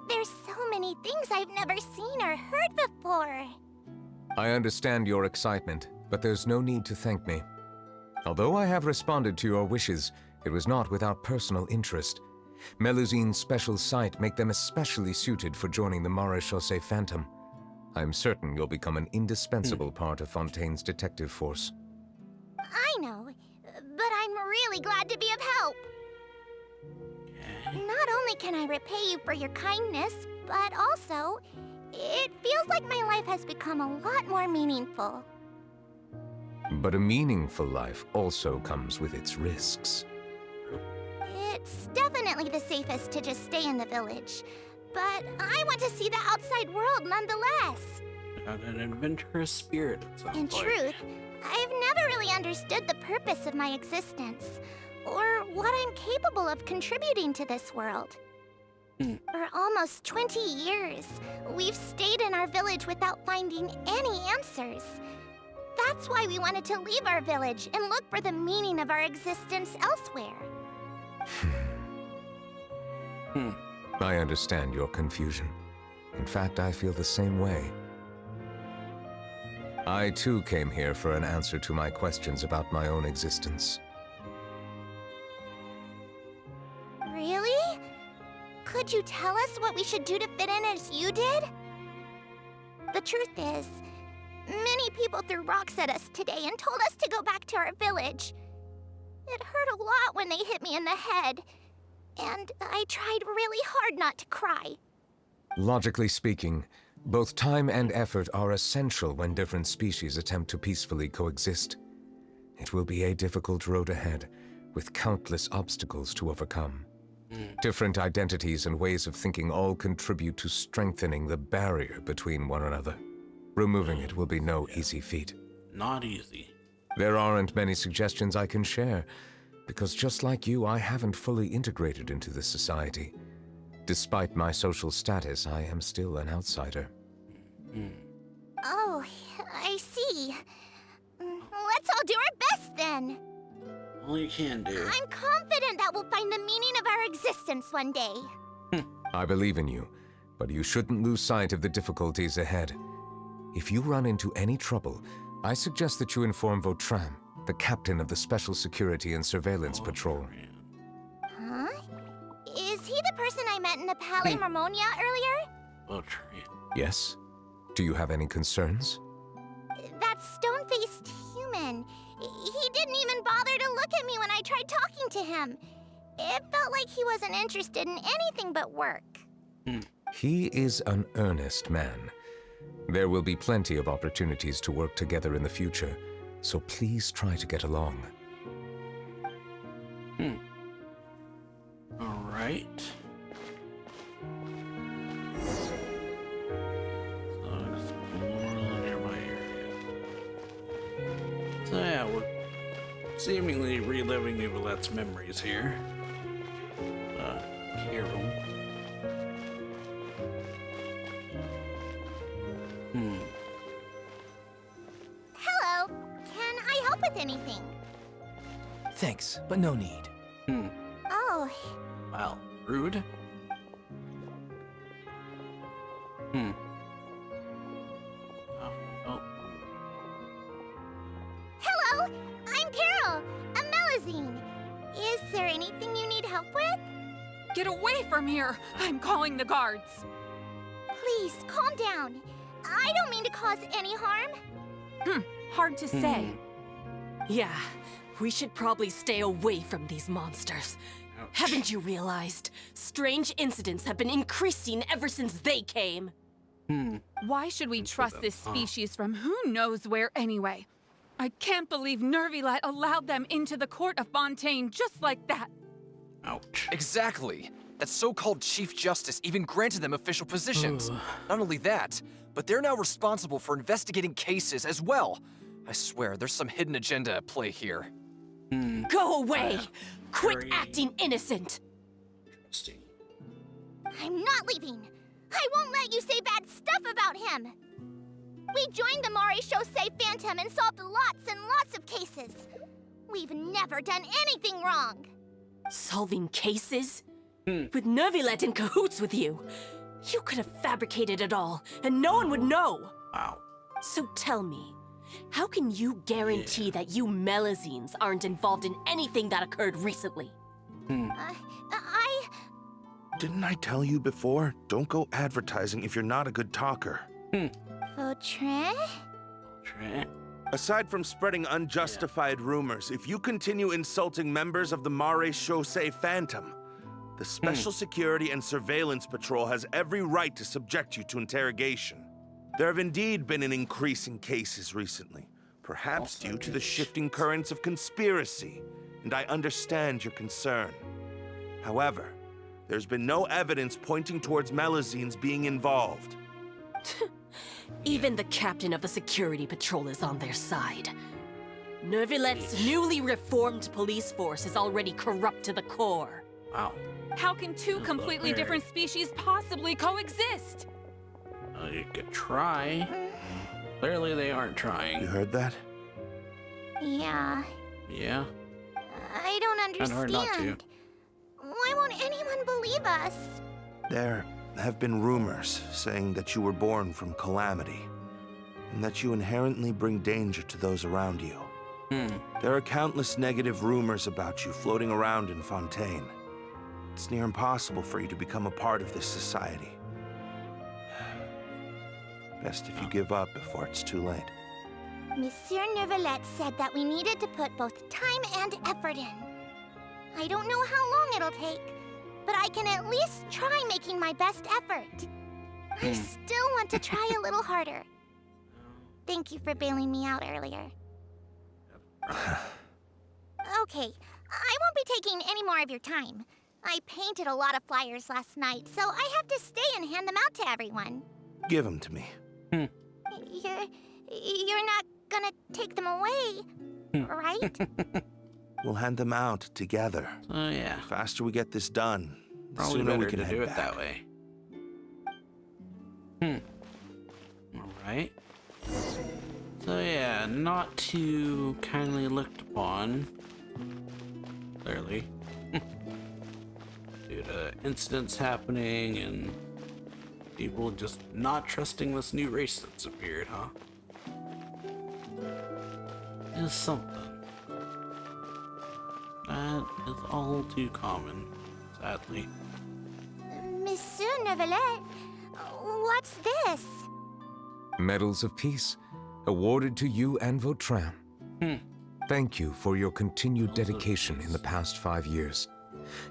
There's so many things I've never seen or heard before. I understand your excitement, but there's no need to thank me. Although I have responded to your wishes, it was not without personal interest. Melusine's special sight make them especially suited for joining the Maréchaussée Phantom. I'm certain you'll become an indispensable part of Fontaine's detective force. I know, but I'm really glad to be of help. Not only can I repay you for your kindness, but also, it feels like my life has become a lot more meaningful. But a meaningful life also comes with its risks. It's definitely the safest to just stay in the village, but I want to see the outside world nonetheless. Got an adventurous spirit, it sounds In like. truth, I've never really understood the purpose of my existence, or what I'm capable of contributing to this world. For almost 20 years, we've stayed in our village without finding any answers. That's why we wanted to leave our village and look for the meaning of our existence elsewhere. I understand your confusion. In fact, I feel the same way. I too came here for an answer to my questions about my own existence. Really? Could you tell us what we should do to fit in as you did? The truth is, many people threw rocks at us today and told us to go back to our village. It hurt a lot when they hit me in the head, and I tried really hard not to cry. Logically speaking, both time and effort are essential when different species attempt to peacefully coexist. It will be a difficult road ahead, with countless obstacles to overcome. Different identities and ways of thinking all contribute to strengthening the barrier between one another. Removing it will be no easy feat. Not easy. There aren't many suggestions I can share, because just like you, I haven't fully integrated into this society. Despite my social status, I am still an outsider. Oh, I see. Let's all do our best then. All you can do. I'm confident that we'll find the meaning of our existence one day. I believe in you, but you shouldn't lose sight of the difficulties ahead. If you run into any trouble, I suggest that you inform Vautrin, the captain of the Special Security and Surveillance Patrol. Huh? Is he the person I met in the Palais Marmonia earlier? Vautrin. Yes? Do you have any concerns? That stone-faced human. He didn't even bother to look at me when I tried talking to him. It felt like he wasn't interested in anything but work. He is an earnest man. There will be plenty of opportunities to work together in the future, so please try to get along. All right. So explore the nearby area. So yeah, we're seemingly reliving Neuvillette's memories here. Carol. Hello. Can I help with anything? Thanks, but no need. Oh, Well, rude. Oh. hello. I'm Carol, a Melazine. Is there anything you need help with? Get away from here! I'm calling the guards! Please, calm down. I don't mean to cause any harm. Hard to say. Yeah, we should probably stay away from these monsters. Ouch. Haven't you realized? Strange incidents have been increasing ever since they came. Why should we trust this species from who knows where anyway? I can't believe Neuvillette allowed them into the court of Fontaine just like that. Ouch. Exactly. That so-called Chief Justice even granted them official positions. Not only that, but they're now responsible for investigating cases as well. I swear, there's some hidden agenda at play here. Go away! Quit Very acting innocent! Interesting. I'm not leaving. I won't let you say bad stuff about him. We joined the Mare Chaussee Phantom and solved lots and lots of cases. We've never done anything wrong. Solving cases? With Neuvillette in cahoots with you. You could have fabricated it all, and no one would know. Wow. So tell me, how can you guarantee that you Melazines aren't involved in anything that occurred recently? Didn't I tell you before? Don't go advertising if you're not a good talker. Vautrin? Vautrin. Aside from spreading unjustified rumors, if you continue insulting members of the Mare Chaussee Phantom, the Special Security and Surveillance Patrol has every right to subject you to interrogation. There have indeed been an increase in cases recently, perhaps due to the shifting currents of conspiracy, and I understand your concern. However, there's been no evidence pointing towards Melazines being Even the captain of the security patrol is on their side. Neuvillette's newly reformed police force is already corrupt to the core. Wow. How can two completely different species possibly coexist? You could try. Clearly they aren't You trying. heard that? Yeah. Yeah? I don't Kinda hard not to. understand. Why won't anyone believe us? There have been rumors saying that you were born from calamity, and that you inherently bring danger to those around you. There are countless negative rumors about you floating around in Fontaine. It's near impossible for you to become a part of this society. Best if you give up before it's too late. Monsieur Neuvillette said that we needed to put both time and effort in. I don't know how long it'll take, but I can at least try making my best effort. I still want to try a little harder. Thank you for bailing me out earlier. Okay, I won't be taking any more of your time. I painted a lot of flyers last night, so I have to stay and hand them out to everyone. Give them to me. You're not gonna take them away, right? We'll hand them out together. Oh, yeah. The faster we get this done, the Probably sooner we better can to head do it back. that way. Alright. So yeah, not too kindly looked upon. Clearly. Due to incidents happening and people just not trusting this new race that's appeared, huh? Is something. That is all too common, sadly. Monsieur Neuvillette, what's this? Medals of Peace, awarded to you and Vautrin. Thank you for your continued dedication in the past 5 years.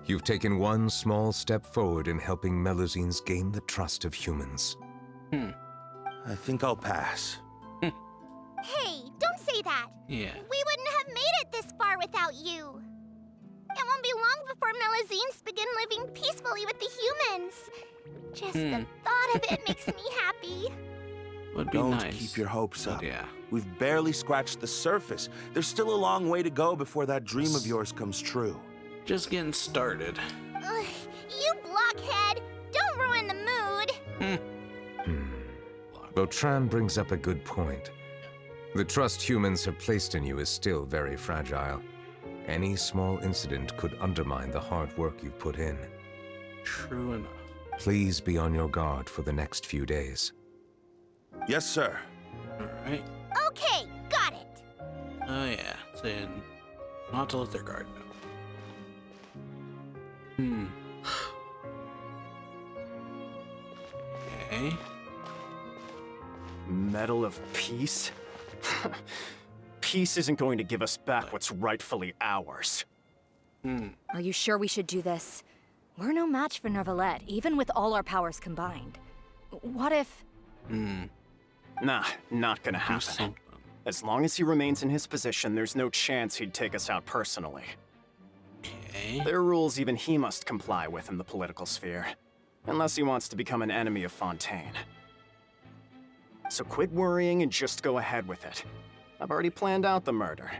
You've taken one small step forward in helping Melusines gain the trust of humans. I think I'll pass. Hey, don't say that. Yeah. We wouldn't have made it this far without you. It won't be long before Melusines begin living peacefully with the humans. Just the thought of it makes me happy. Would be Don't nice. keep your hopes But up. yeah. We've barely scratched the surface. There's still a long way to go before that dream of yours comes true. Just getting started. Ugh, you blockhead! Don't ruin the mood! Vautrin brings up a good point. The trust humans have placed in you is still very fragile. Any small incident could undermine the hard work you've put in. True enough. Please be on your guard for the next few days. Yes, sir. Alright. Okay, got it. Oh yeah. Saying not to let their guard down. Okay. Medal of Peace? Peace isn't going to give us back what's rightfully ours. Are you sure we should do this? We're no match for Neuvillette, even with all our powers combined. What if... Nah, not gonna Do happen. something. As long as he remains in his position, there's no chance he'd take us out personally. Okay. There are rules even he must comply with in the political sphere. Unless he wants to become an enemy of Fontaine. So quit worrying and just go ahead with it. I've already planned out the murder.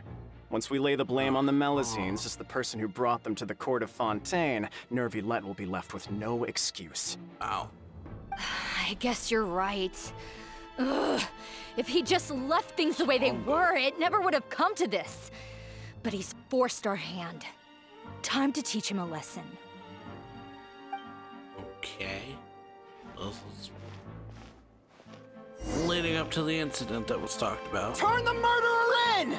Once we lay the blame on the Melusines as the person who brought them to the court of Fontaine, Neuvillette will be left with no excuse. Wow. I guess you're right. Ugh. If he just left things the way they were, it never would have come to this. But he's forced our hand. Time to teach him a lesson. Okay. This is leading up to the incident that was talked about. Turn the murderer in!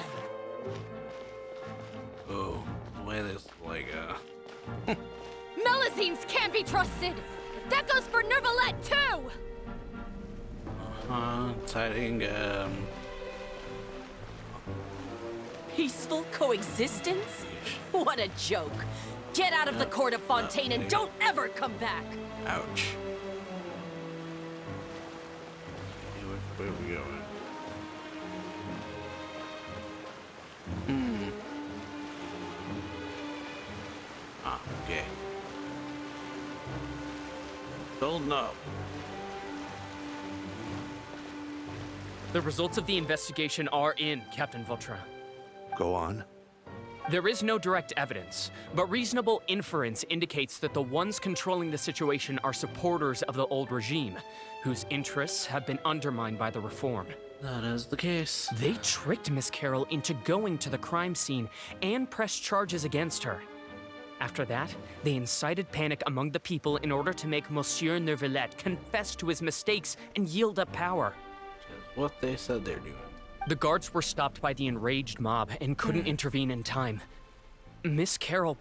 Oh, the way this Melusines can't be trusted! That goes for Neuvillette, too! citing, Peaceful coexistence? What a joke. Get out of the court of Fontaine and don't ever come back! ouch. Where are we going? Okay. Building up. The results of the investigation are in, Captain Vautrin. Go on. There is no direct evidence, but reasonable inference indicates that the ones controlling the situation are supporters of the old regime, whose interests have been undermined by the reform. That is the case. They tricked Miss Carroll into going to the crime scene and pressed charges against her. After that, they incited panic among the people in order to make Monsieur Neuvillette confess to his mistakes and yield up power. Which is what they said they're doing. The guards were stopped by the enraged mob and couldn't intervene in time. Miss Carroll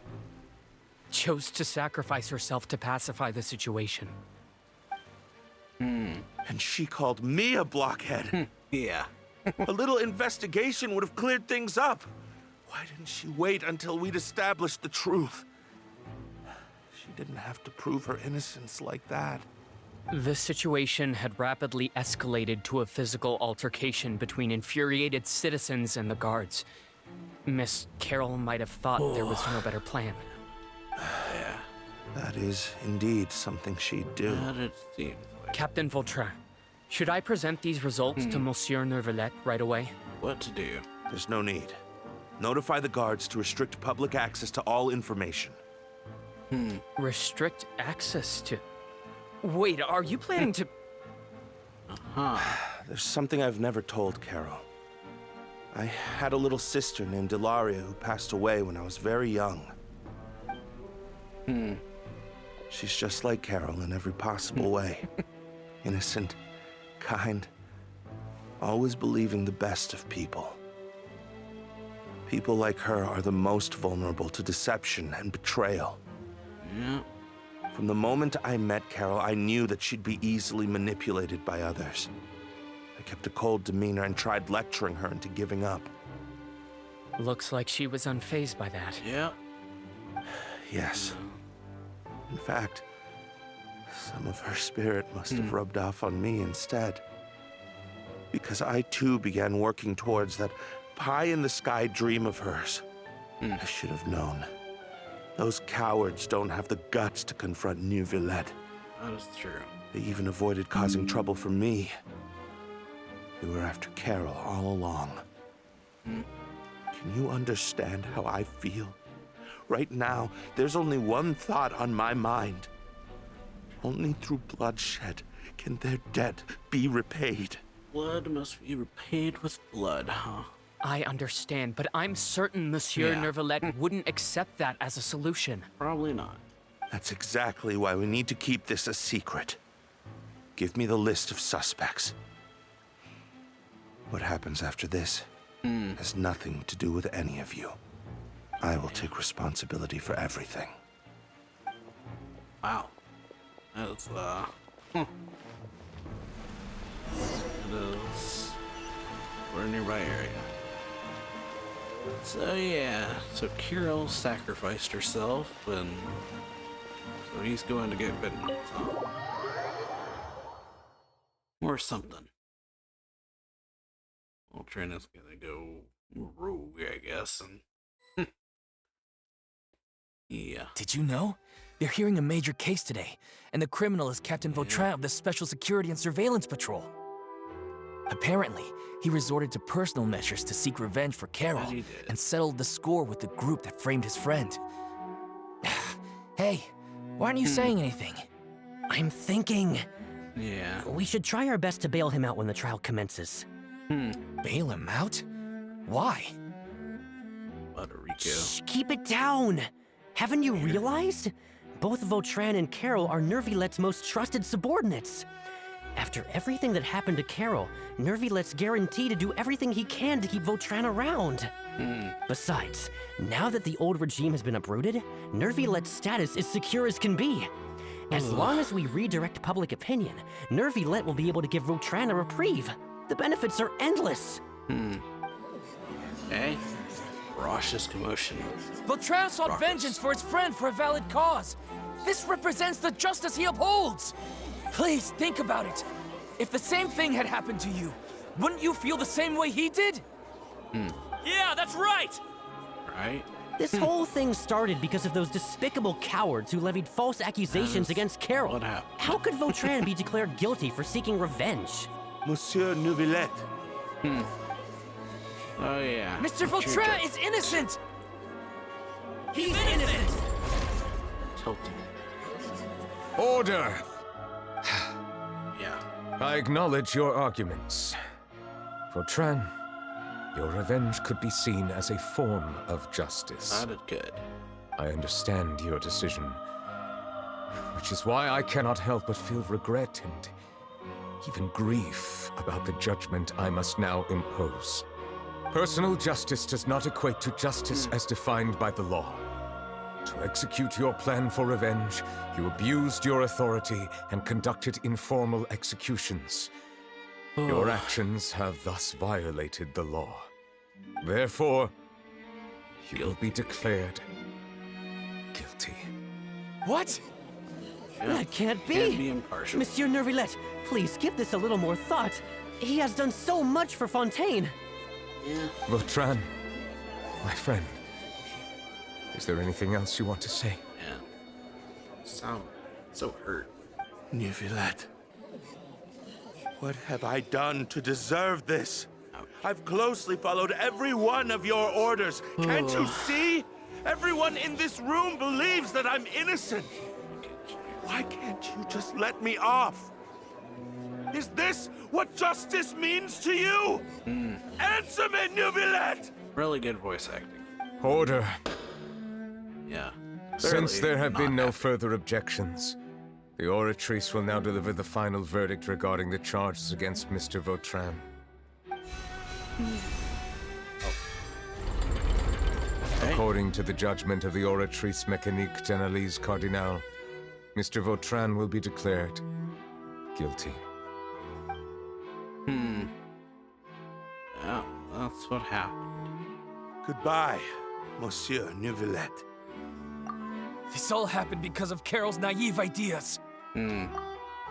chose to sacrifice herself to pacify the situation. And she called me a blockhead. Yeah. A little investigation would have cleared things up. Why didn't she wait until we'd established the truth? She didn't have to prove her innocence like that. The situation had rapidly escalated to a physical altercation between infuriated citizens and the guards. Miss Carroll might have thought there was no better plan. Yeah. That is indeed something she'd do. That it seems like. Captain Vautrin, should I present these results to Monsieur Neuvillette right away? What to do? There's no need. Notify the guards to restrict public access to all information. Restrict access to... Wait, are you planning to... There's something I've never told Carol. I had a little sister named Ilaria who passed away when I was very young. She's just like Carol in every possible way. Innocent, kind, always believing the best of people. People like her are the most vulnerable to deception and betrayal. Yeah. From the moment I met Carol, I knew that she'd be easily manipulated by others. I kept a cold demeanor and tried lecturing her into giving up. Looks like she was unfazed by that. Yeah. Yes. In fact, some of her spirit must have rubbed off on me instead. Because I too began working towards that pie-in-the-sky dream of hers. I should have known. Those cowards don't have the guts to confront Neuvillette. That is true. They even avoided causing trouble for me. They were after Carol all along. Can you understand how I feel? Right now, there's only one thought on my mind. Only through bloodshed can their debt be repaid. Blood must be repaid with blood, huh? I understand, but I'm certain Monsieur Neuvillette wouldn't accept that as a solution. Probably not. That's exactly why we need to keep this a secret. Give me the list of suspects. What happens after this has nothing to do with any of you. I will take responsibility for everything. Wow. That's, It is... We're in a nearby area. So yeah, so Carol sacrificed herself, and so he's going to get vengeance, huh? Or something. Well, Trina's gonna go rogue, I guess, and yeah. Did you know? They're hearing a major case today, and the criminal is Captain Vautrin of the Special Security and Surveillance Patrol. Apparently, he resorted to personal measures to seek revenge for Carol and settled the score with the group that framed his friend. Hey, why aren't you saying anything? I'm thinking. Yeah. We should try our best to bail him out when the trial commences. Bail him out? Why? Shh, keep it down! Haven't you realized? Both Vautrin and Carol are Neuvillette's most trusted subordinates. After everything that happened to Carol, Neuvillette's guaranteed to do everything he can to keep Vautrin around. Besides, now that the old regime has been uprooted, Neuvillette's status is secure as can be. As long as we redirect public opinion, Neuvillette will be able to give Vautrin a reprieve. The benefits are endless. Okay. Raucous commotion. Vautrin sought vengeance for his friend for a valid cause. This represents the justice he upholds. Please think about it. If the same thing had happened to you, wouldn't you feel the same way he did? Yeah, that's right! Right? This whole thing started because of those despicable cowards who levied false accusations against Carol. What happened? How could Vautrin be declared guilty for seeking revenge? Monsieur Neuvillette. Oh yeah. Mr. Vautrin is innocent! He's innocent! Tilting. Order! Yeah. I acknowledge your arguments. Vautrin, your revenge could be seen as a form of justice. Not it good. I understand your decision, which is why I cannot help but feel regret and even grief about the judgment I must now impose. Personal justice does not equate to justice as defined by the law. To execute your plan for revenge, you abused your authority and conducted informal executions. Your actions have thus violated the law. Therefore, you will be declared guilty. What? That can't be! Can't be impartial. Monsieur Neuvillette, please give this a little more thought. He has done so much for Fontaine. Yeah. Vautrin, my friend, is there anything else you want to say? Yeah. Sound so hurt. Neuvillette. What have I done to deserve this? I've closely followed every one of your orders. Can't you see? Everyone in this room believes that I'm innocent. Why can't you just let me off? Is this what justice means to you? Answer me, Neuvillette! Really good voice acting. Order. Yeah. Since there have been no happy. further objections, the Oratrice will now deliver the final verdict regarding the charges against Mr. Vautrin. Okay. According to the judgment of the Oratrice Mécanique d'Analyse Cardinal, Mr. Vautrin will be declared guilty. Yeah, that's what happened. Goodbye, Monsieur Neuvillette. This all happened because of Carol's naive ideas.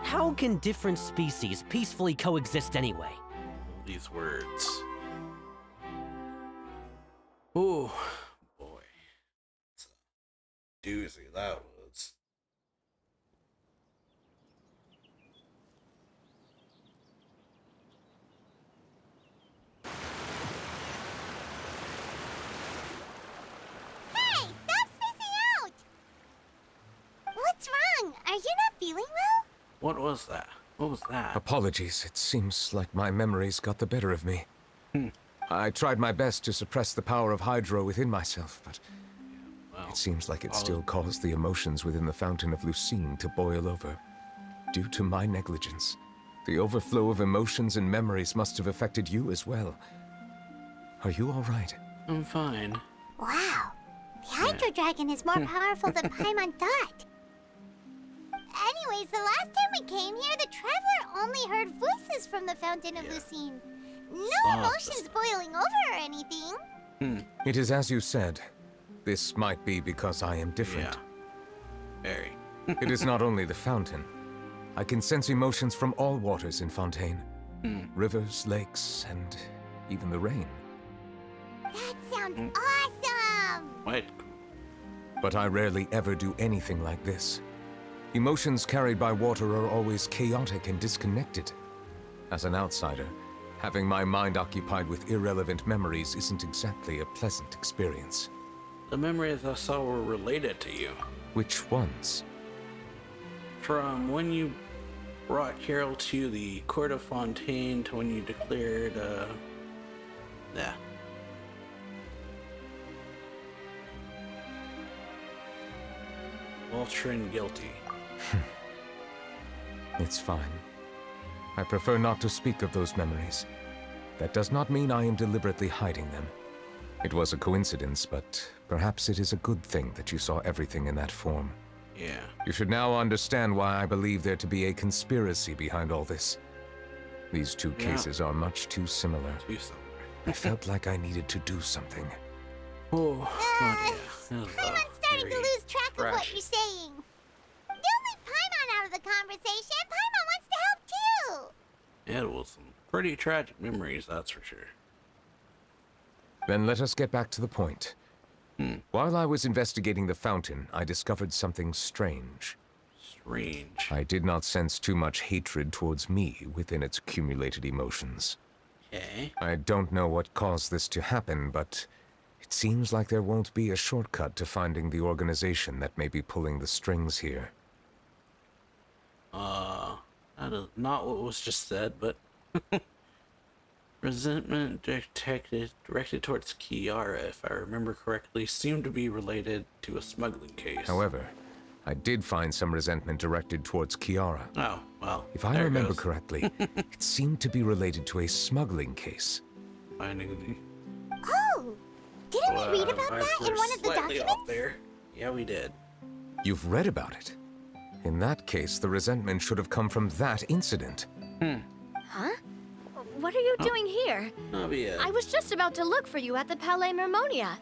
How can different species peacefully coexist anyway? These words. Ooh, boy. It's a doozy, that was. Hey, stop spacing out! What's wrong? Are you not feeling well? What was that? What was that? Apologies, it seems like my memories got the better of me. I tried my best to suppress the power of Hydro within myself, but it seems like it still caused the emotions within the Fountain of Lucine to boil over. Due to my negligence, the overflow of emotions and memories must have affected you as well. Are you all right? I'm fine. Wow. The Hydro Dragon is more powerful than Paimon thought. Anyways, the last time we came here, the Traveler only heard voices from the Fountain of Lucine. No emotions boiling over or anything. It is as you said. This might be because I am different. Yeah. Very. It is not only the fountain. I can sense emotions from all waters in Fontaine. Rivers, lakes, and even the rain. That sounds awesome! Wait. But I rarely ever do anything like this. Emotions carried by water are always chaotic and disconnected. As an outsider, having my mind occupied with irrelevant memories isn't exactly a pleasant experience. The memories I saw were related to you. Which ones? From when you brought Carol to the Court of Fontaine to when you declared, Vautrin guilty. It's fine. I prefer not to speak of those memories. That does not mean I am deliberately hiding them. It was a coincidence, but perhaps it is a good thing that you saw everything in that form. Yeah. You should now understand why I believe there to be a conspiracy behind all this. These two cases are much too similar. I felt like I needed to do something. Oh, Paimon's starting to lose track of what you're saying. Don't leave Paimon out of the conversation. Paimon wants to help too. It was some pretty tragic memories, that's for sure. Then let us get back to the point. While I was investigating the fountain, I discovered something strange. Strange? I did not sense too much hatred towards me within its accumulated emotions. Okay. I don't know what caused this to happen, but it seems like there won't be a shortcut to finding the organization that may be pulling the strings here. That is not what was just said, but resentment directed towards Kiara, if I remember correctly, seemed to be related to a smuggling case. However, I did find some resentment directed towards Kiara. Oh, well. If I remember correctly, it seemed to be related to a smuggling case. Finding the... Oh! Didn't we read about that in one of the slightly documents? off there. Yeah, we did. You've read about it? In that case, the resentment should have come from that incident. Huh? What are you doing here? Navia. I was just about to look for you at the Palais Mermonia.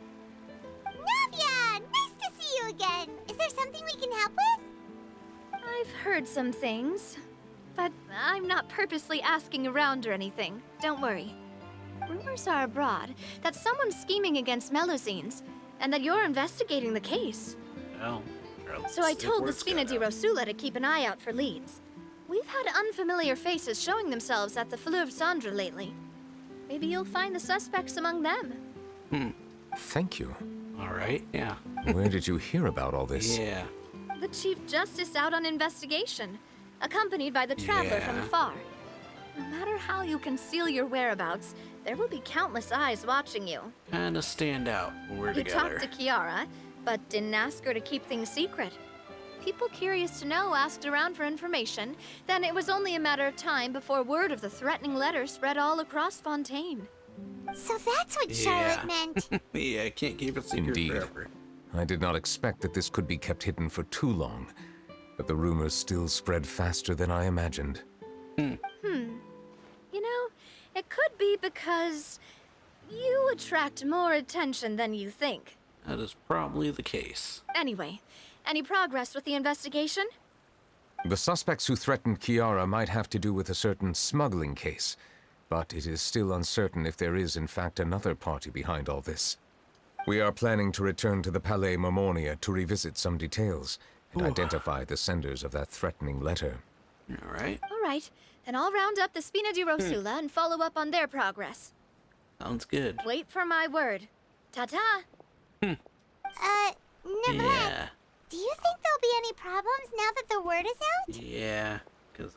Navia! Nice to see you again! Is there something we can help with? I've heard some things, but I'm not purposely asking around or anything. Don't worry. Rumors are abroad that someone's scheming against Melusines, and that you're investigating the case. Well, So I told the Spina di Rosula to keep an eye out for leads. We've had unfamiliar faces showing themselves at the Fleuve Cendre lately. Maybe you'll find the suspects among them. Thank you. All right, yeah. Where did you hear about all this? Yeah. The Chief Justice out on investigation, accompanied by the Traveler from afar. No matter how you conceal your whereabouts, there will be countless eyes watching you. Kinda stand out when we're You together. talked to Kiara, but didn't ask her to keep things secret. People curious to know asked around for information, then it was only a matter of time before word of the threatening letter spread all across Fontaine. So that's what Charlotte meant. Yeah, I can't keep it secret Indeed. forever. I did not expect that this could be kept hidden for too long, but the rumors still spread faster than I imagined. You know, it could be because you attract more attention than you think. That is probably the case. Anyway, any progress with the investigation? The suspects who threatened Kiara might have to do with a certain smuggling case, but it is still uncertain if there is in fact another party behind all this. We are planning to return to the Palais Mermonia to revisit some details and identify the senders of that threatening letter. All right. All right, then I'll round up the Spina di Rosula and follow up on their progress. Sounds good. Wait for my word. Ta-ta! Neuvillette, Yeah. do you think there'll be any problems now that the word is out? Yeah, because,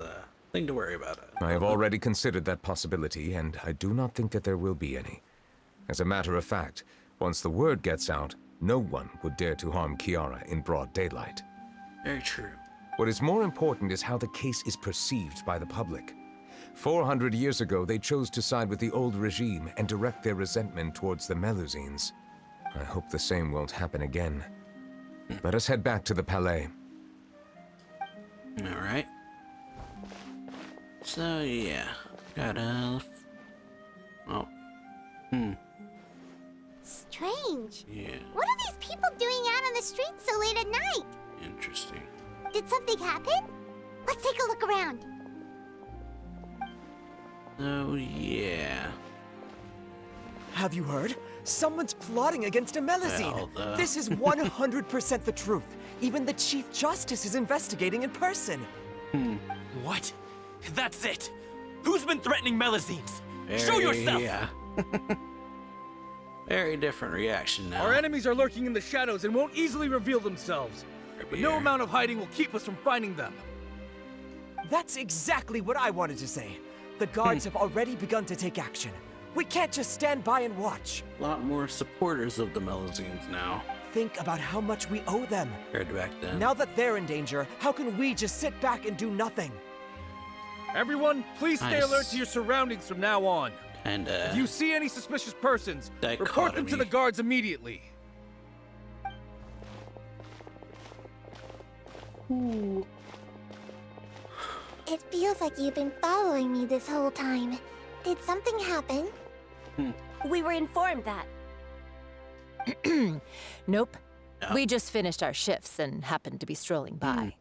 thing to worry about. I have already considered that possibility, and I do not think that there will be any. As a matter of fact, once the word gets out, no one would dare to harm Kiara in broad daylight. Very true. What is more important is how the case is perceived by the public. 400 years ago, they chose to side with the old regime and direct their resentment towards the Melusines. I hope the same won't happen again. Let us head back to the Palais. All right. So, yeah. Gotta... Oh. Strange. Yeah. What are these people doing out on the streets so late at night? Interesting. Did something happen? Let's take a look around. So, yeah. Have you heard? Someone's plotting against a Melusine. Well, This is 100% the truth. Even the Chief Justice is investigating in person. What? That's it! Who's been threatening Melusines? Show Very, yourself! Yeah. Very different reaction now. Our enemies are lurking in the shadows and won't easily reveal themselves. But no amount of hiding will keep us from finding them. That's exactly what I wanted to say. The guards have already begun to take action. We can't just stand by and watch. A lot more supporters of the Melusines now. Think about how much we owe them. Compared to back then. Now that they're in danger, how can we just sit back and do nothing? Everyone, please stay Nice. alert to your surroundings from now on. And, If you see any suspicious persons, report them to dichotomy. the guards immediately. It feels like you've been following me this whole time. Did something happen? We were informed that. Nope. No. We just finished our shifts and happened to be strolling by.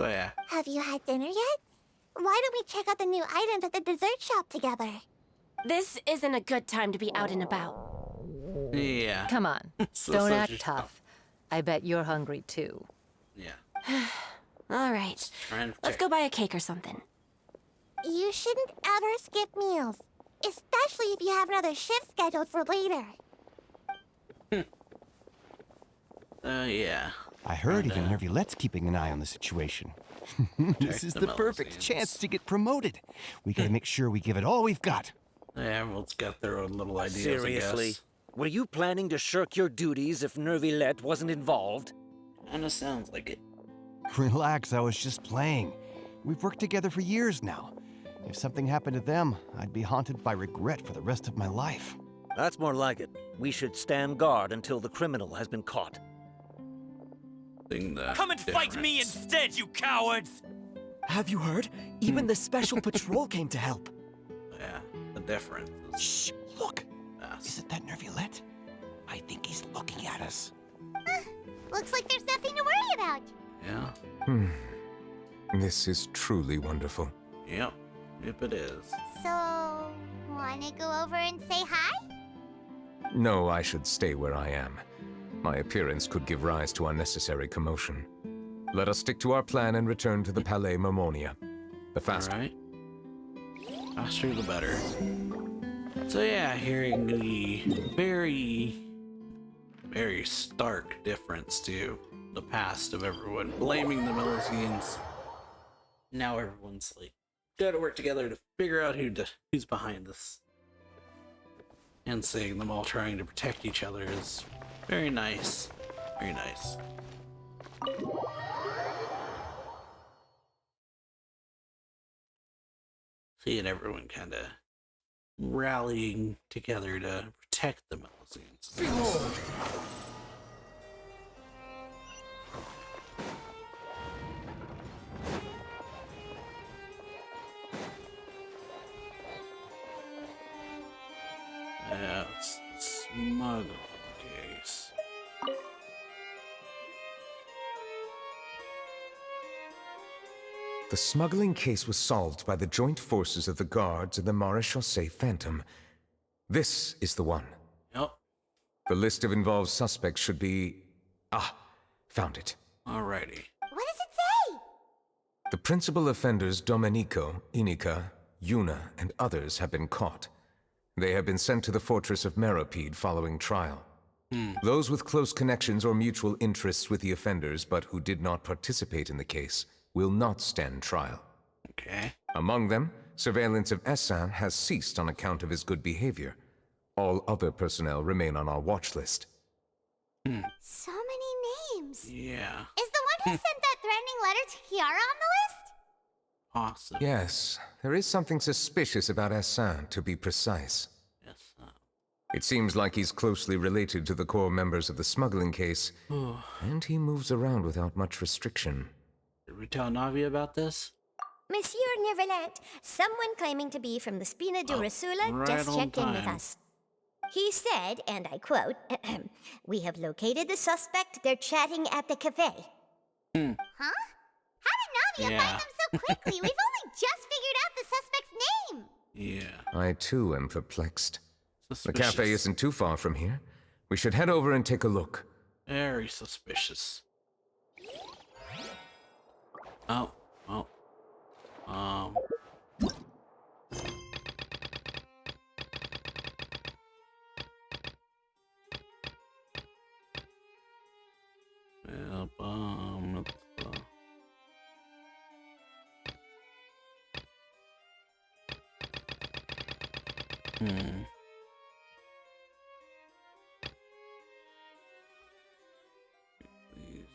So, yeah. Have you had dinner yet? Why don't we check out the new items at the dessert shop together? This isn't a good time to be out and about. Yeah. Come on. So Don't such act a- tough. I bet you're hungry too. Yeah. All right. Trying to Let's check. go buy a cake or something. You shouldn't ever skip meals. Especially if you have another shift scheduled for later. Yeah. I heard even Neuvillette's keeping an eye on the situation. This is the perfect chance to get promoted. We gotta make sure we give it all we've got. Yeah, everyone's got their own little ideas, Seriously? I guess. Were you planning to shirk your duties if Neuvillette wasn't involved? Kinda sounds like it. Relax, I was just playing. We've worked together for years now. If something happened to them, I'd be haunted by regret for the rest of my life. That's more like it. We should stand guard until the criminal has been caught. Come and fight me instead, you cowards! Have you heard? Even the special patrol came to help. Yeah, the difference. Shh, look! Isn't that Neuvillette? I think he's looking at us. Looks like there's nothing to worry about. Yeah. This is truly wonderful. Yep. Yep, it is. So, wanna go over and say hi? No, I should stay where I am. My appearance could give rise to unnecessary commotion. Let us stick to our plan and return to the Palais Mermonia. The faster. All right. Faster the better. So yeah, hearing the very, very stark difference to the past of everyone, blaming the Milesians. Now everyone's like, gotta work together to figure out who's behind this. And seeing them all trying to protect each other is very nice. Very nice. Seeing everyone kind of rallying together to protect the Milesians. That's smuggling case. The smuggling case was solved by the joint forces of the guards and the Maréchaussée Phantom. This is the one. Yep. The list of involved suspects should be... Ah, found it. Alrighty. What does it say? The principal offenders Domenico, Inica, Yuna, and others have been caught. They have been sent to the fortress of Meropide following trial. Those with close connections or mutual interests with the offenders but who did not participate in the case will not stand trial. Okay. Among them, surveillance of Essin has ceased on account of his good behavior. All other personnel remain on our watch list. So many names. Yeah. Is the one who sent that threatening letter to Kiara on the list? Awesome. Yes, there is something suspicious about Essin, to be precise. Yes. It seems like he's closely related to the core members of the smuggling case, and he moves around without much restriction. Did we tell Navi about this? Monsieur Neuvillette, someone claiming to be from the Spina Durasula right just on checked in with time. us. He said, and I quote, "We have located the suspect. They're chatting at the cafe." Huh? How did Navia Yeah. find them so quickly? We've only just figured out the suspect's name. Yeah. I too am perplexed. The Suspicious. cafe isn't too far from here. We should head over and take a look. Very suspicious. Oh. Oh. Yep, Please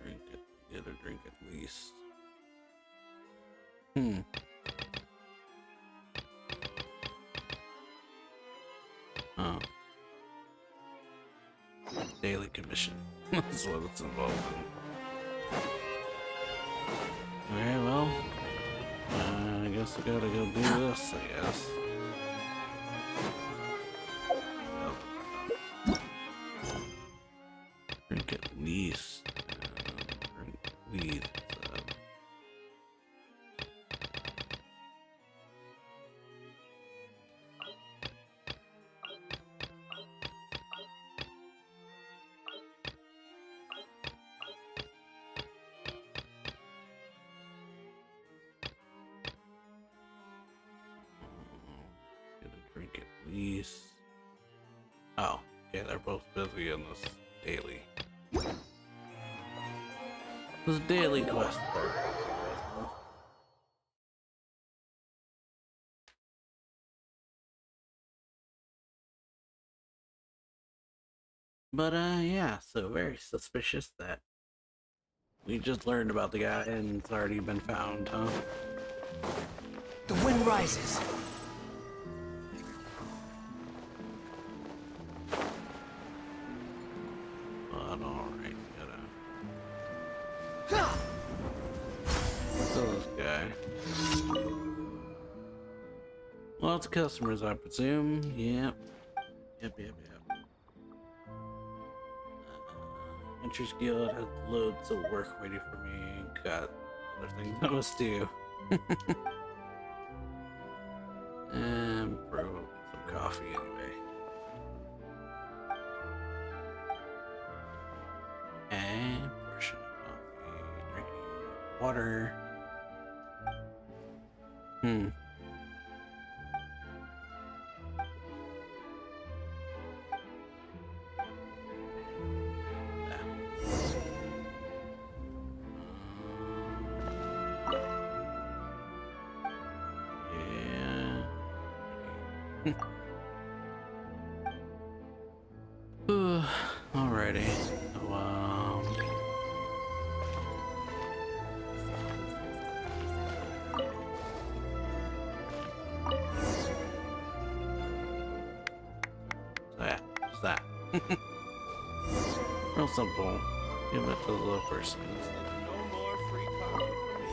drink it. Get a drink at least. Oh. Daily commission. That's what it's involved in. Okay, well, I guess I gotta go do this, I guess. Drink at least. Drink at least. these. Oh, yeah, they're both busy in this daily. This daily quest. But yeah, so very suspicious that we just learned about the guy and it's already been found, huh? The wind rises. But alright, gotta kill this guy. Lots of customers, I presume. Yep. Yep. Interest Guild has loads of work waiting for me. Got other things I must do. And brew some coffee anyway. And portion of coffee, drinking water. Alrighty. So yeah, just that. Real simple. Give it to the little person. No more free coffee for me.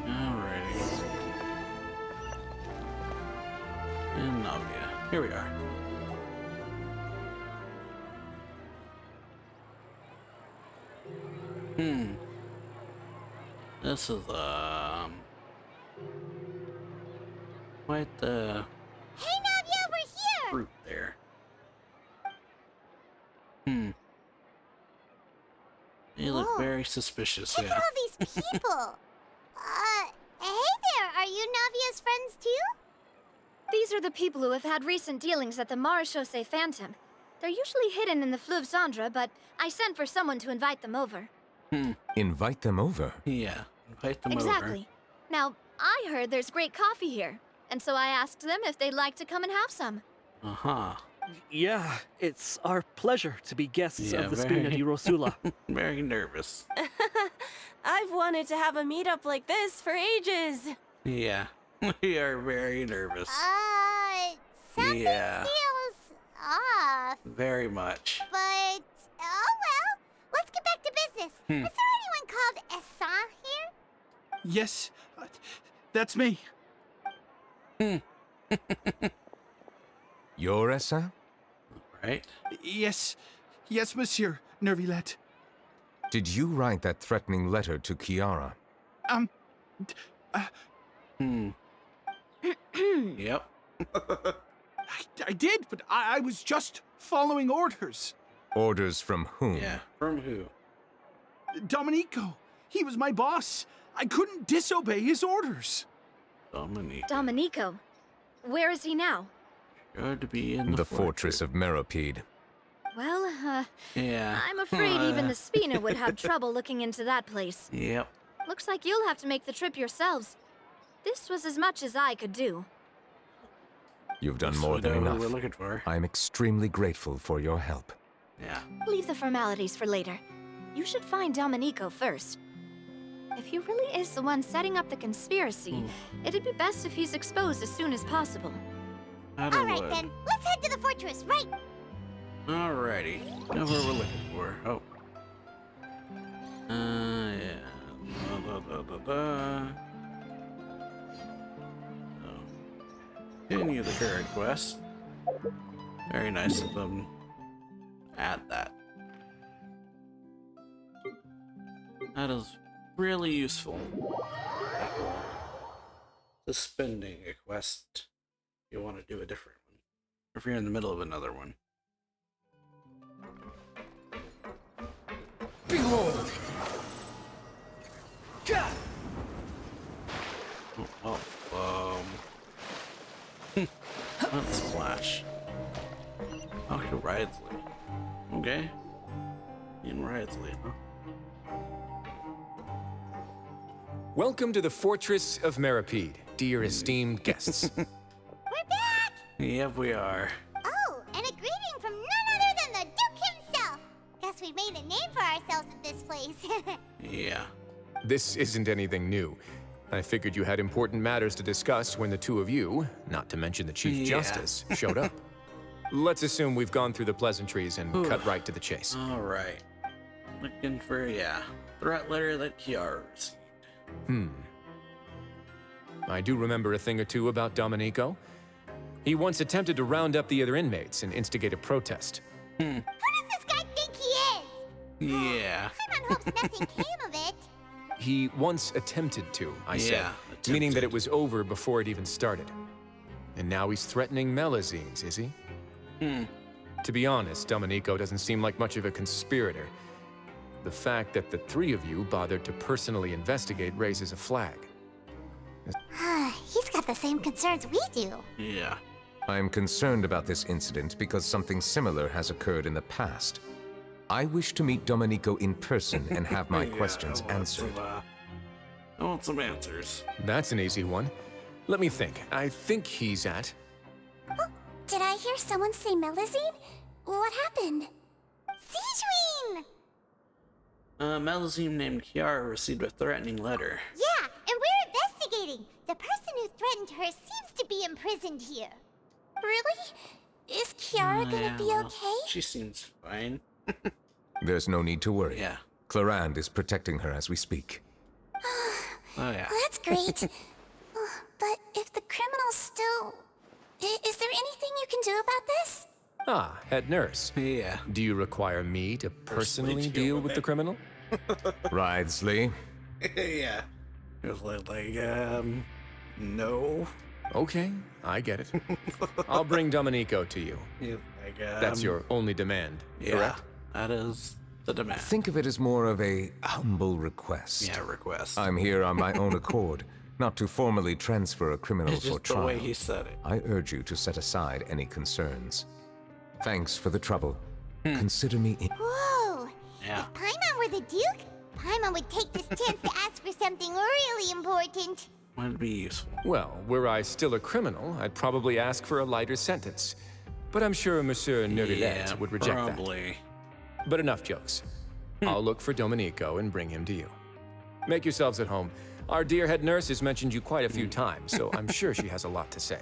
Alrighty. And Navia. Here we are. This is quite the Hey, Navia, we're here! fruit there. They look very suspicious. Look at all these people! Hey there, are you Navia's friends too? These are the people who have had recent dealings at the Marechaussee Phantom. They're usually hidden in the Fleuve Cendre, but I sent for someone to invite them over. Invite them over? Yeah, invite them over. Exactly. Now, I heard there's great coffee here, and so I asked them if they'd like to come and have some. Uh-huh. Yeah, it's our pleasure to be guests Yeah, of the Spina di Rosula. Very nervous. I've wanted to have a meetup like this for ages. Yeah, we are very nervous. Something Yeah, feels off. very much. But, oh well. Let's get back to business. Is there anyone called Essan here? Yes, that's me. You're Essa? Right? Yes, monsieur, Neuvillette. Did you write that threatening letter to Kiara? Yep. I did, but I was just following orders. Orders from whom? Yeah, from who? Domenico. He was my boss. I couldn't disobey his orders. Domenico? Where is he now? Sure to be in the fortress of Meropide. Well, yeah. I'm afraid even the Spina would have trouble looking into that place. Yep. Looks like you'll have to make the trip yourselves. This was as much as I could do. You've done Yes, more we than know what enough. we're looking for. I'm extremely grateful for your help. Yeah. Leave the formalities for later. You should find Domenico first. If he really is the one setting up the conspiracy, it'd be best if he's exposed as soon as possible. Alright then, let's head to the fortress, right? Alrighty. Know what we're looking for. Oh. Yeah. Continue the current quest. Very nice of them. Add that. That is really useful. Suspending a quest. You want to do a different one. if you're in the middle of another one. Behold! Not Splash. Dr. Ridesley. Okay. Ian Ridesley, huh? Welcome to the Fortress of Meripede, dear esteemed guests. We're back! Yep, we are. Oh, and a greeting from none other than the Duke himself! Guess we made a name for ourselves at this place. Yeah. This isn't anything new. I figured you had important matters to discuss when the two of you, not to mention the Chief Justice, showed up. Let's assume we've gone through the pleasantries and cut right to the chase. All right. Looking for, threat letter that Kiara received. I do remember a thing or two about Domenico. He once attempted to round up the other inmates and instigate a protest. Who does this guy think he is? Yeah. Paimon hopes nothing came of it. He once attempted to, I said, meaning that it was over before it even started. And now he's threatening Melazines, is he? To be honest, Domenico doesn't seem like much of a conspirator. The fact that the three of you bothered to personally investigate raises a flag. He's got the same concerns we do. Yeah. I am concerned about this incident because something similar has occurred in the past. I wish to meet Domenico in person and have my questions answered. I want some answers. That's an easy one. Let me think. I think he's at... Oh, did I hear someone say Melazine? What happened? Siegeween! Melazine named Kiara received a threatening letter. Yeah, and we're investigating. The person who threatened her seems to be imprisoned here. Really? Is Kiara gonna be okay? She seems fine. There's no need to worry. Yeah. Clarande is protecting her as we speak. Oh, yeah. That's great. But if the criminal's still... Is there anything you can do about this? Ah, head nurse. Yeah. Do you require me to personally deal with the criminal? Ridesley. Yeah. It was like, no. Okay, I get it. I'll bring Domenico to you. Like, That's your only demand, correct? That is the demand. Think of it as more of a humble request. Yeah, request. I'm here on my own accord, not to formally transfer a criminal It's for just the trial. way he said it. I urge you to set aside any concerns. Thanks for the trouble. Consider me in... Whoa! Yeah. If Paimon were the Duke, Paimon would take this chance to ask for something really important. Would be useful. Well, were I still a criminal, I'd probably ask for a lighter sentence. But I'm sure Monsieur Neuvillette would reject probably. that. But enough jokes. I'll look for Domenico and bring him to you. Make yourselves at home. Our dear head nurse has mentioned you quite a few times, so I'm sure she has a lot to say.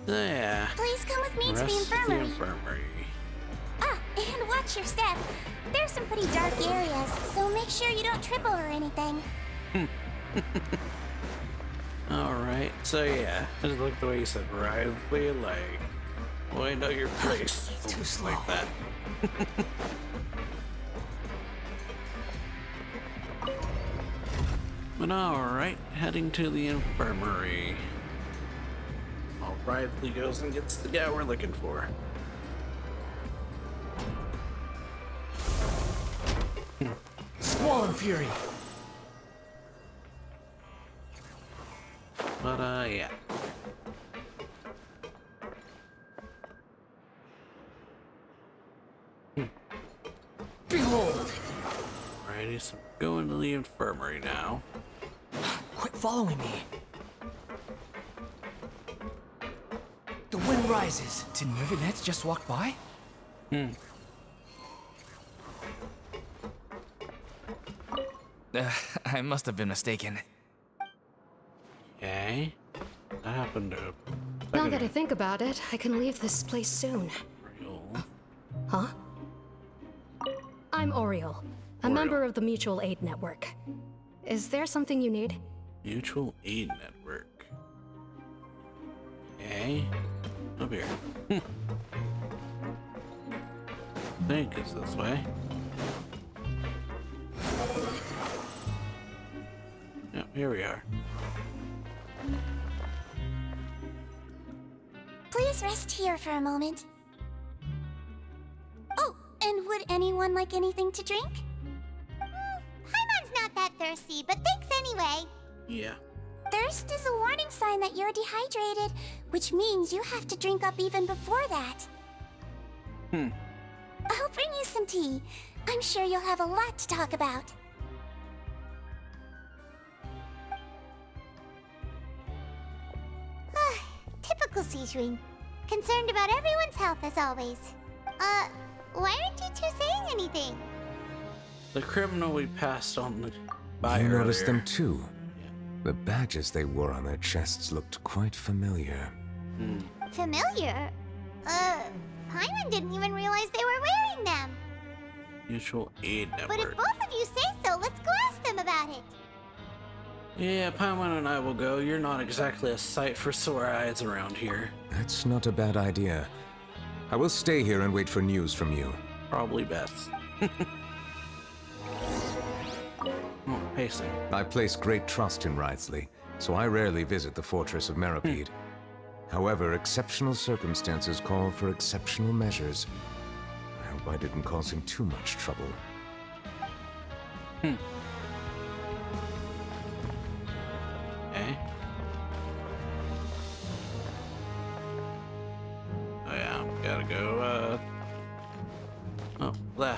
Yeah. Please come with me to the infirmary. Ah, and watch your step. There's some pretty dark areas, so make sure you don't trip over anything. Alright, so yeah. I just like the way you said Ridesley, like, well, I know your place. Too slow. Like that. But alright, heading to the infirmary. Well, Ridesley goes and gets the guy we're looking for. Squall Fury! But, yeah. Behold! Alrighty, so we're going to the infirmary now. Quit following me. The wind rises. Did Neuvillette just walk by? I must have been mistaken. Okay. That happened to... Now that I think about it, I can leave this place soon. Huh? I'm Oriole, a member of the Mutual Aid Network. Is there something you need? Mutual Aid Network. Okay. Up here. I think it's this way. Yep, here we are. let's rest here for a moment. Oh, and would anyone like anything to drink? Paimon's not that thirsty, but thanks anyway. Yeah. Thirst is a warning sign that you're dehydrated, which means you have to drink up even before that. I'll bring you some tea. I'm sure you'll have a lot to talk about. Typical Seishuing. Concerned about everyone's health as always. Why aren't you two saying anything? The criminal we passed on by You earlier. noticed them too. The badges they wore on their chests looked quite familiar. Familiar? Paimon didn't even realize they were wearing them. Mutual Aid But Network. if both of you say so, let's go ask them about it. Yeah, Paimon and I will go. You're not exactly a sight for sore eyes around here. That's not a bad idea. I will stay here and wait for news from you. Probably best. Oh, pacing. I place great trust in Wriothesley, so I rarely visit the fortress of Meripede. However, exceptional circumstances call for exceptional measures. I hope I didn't cause him too much trouble. Okay. Oh yeah, gotta go, oh, there.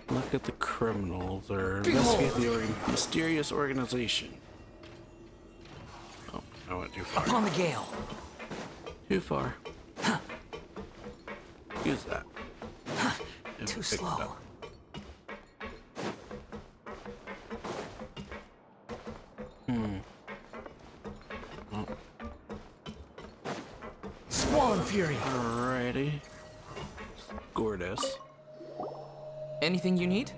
Look at the criminals, or investigate the mysterious organization. Oh, I went too far. Upon the gale. Too far. Use that. Too Pick it slow. up. Oh. Squall Fury. Alrighty. Gorgeous. Anything you need?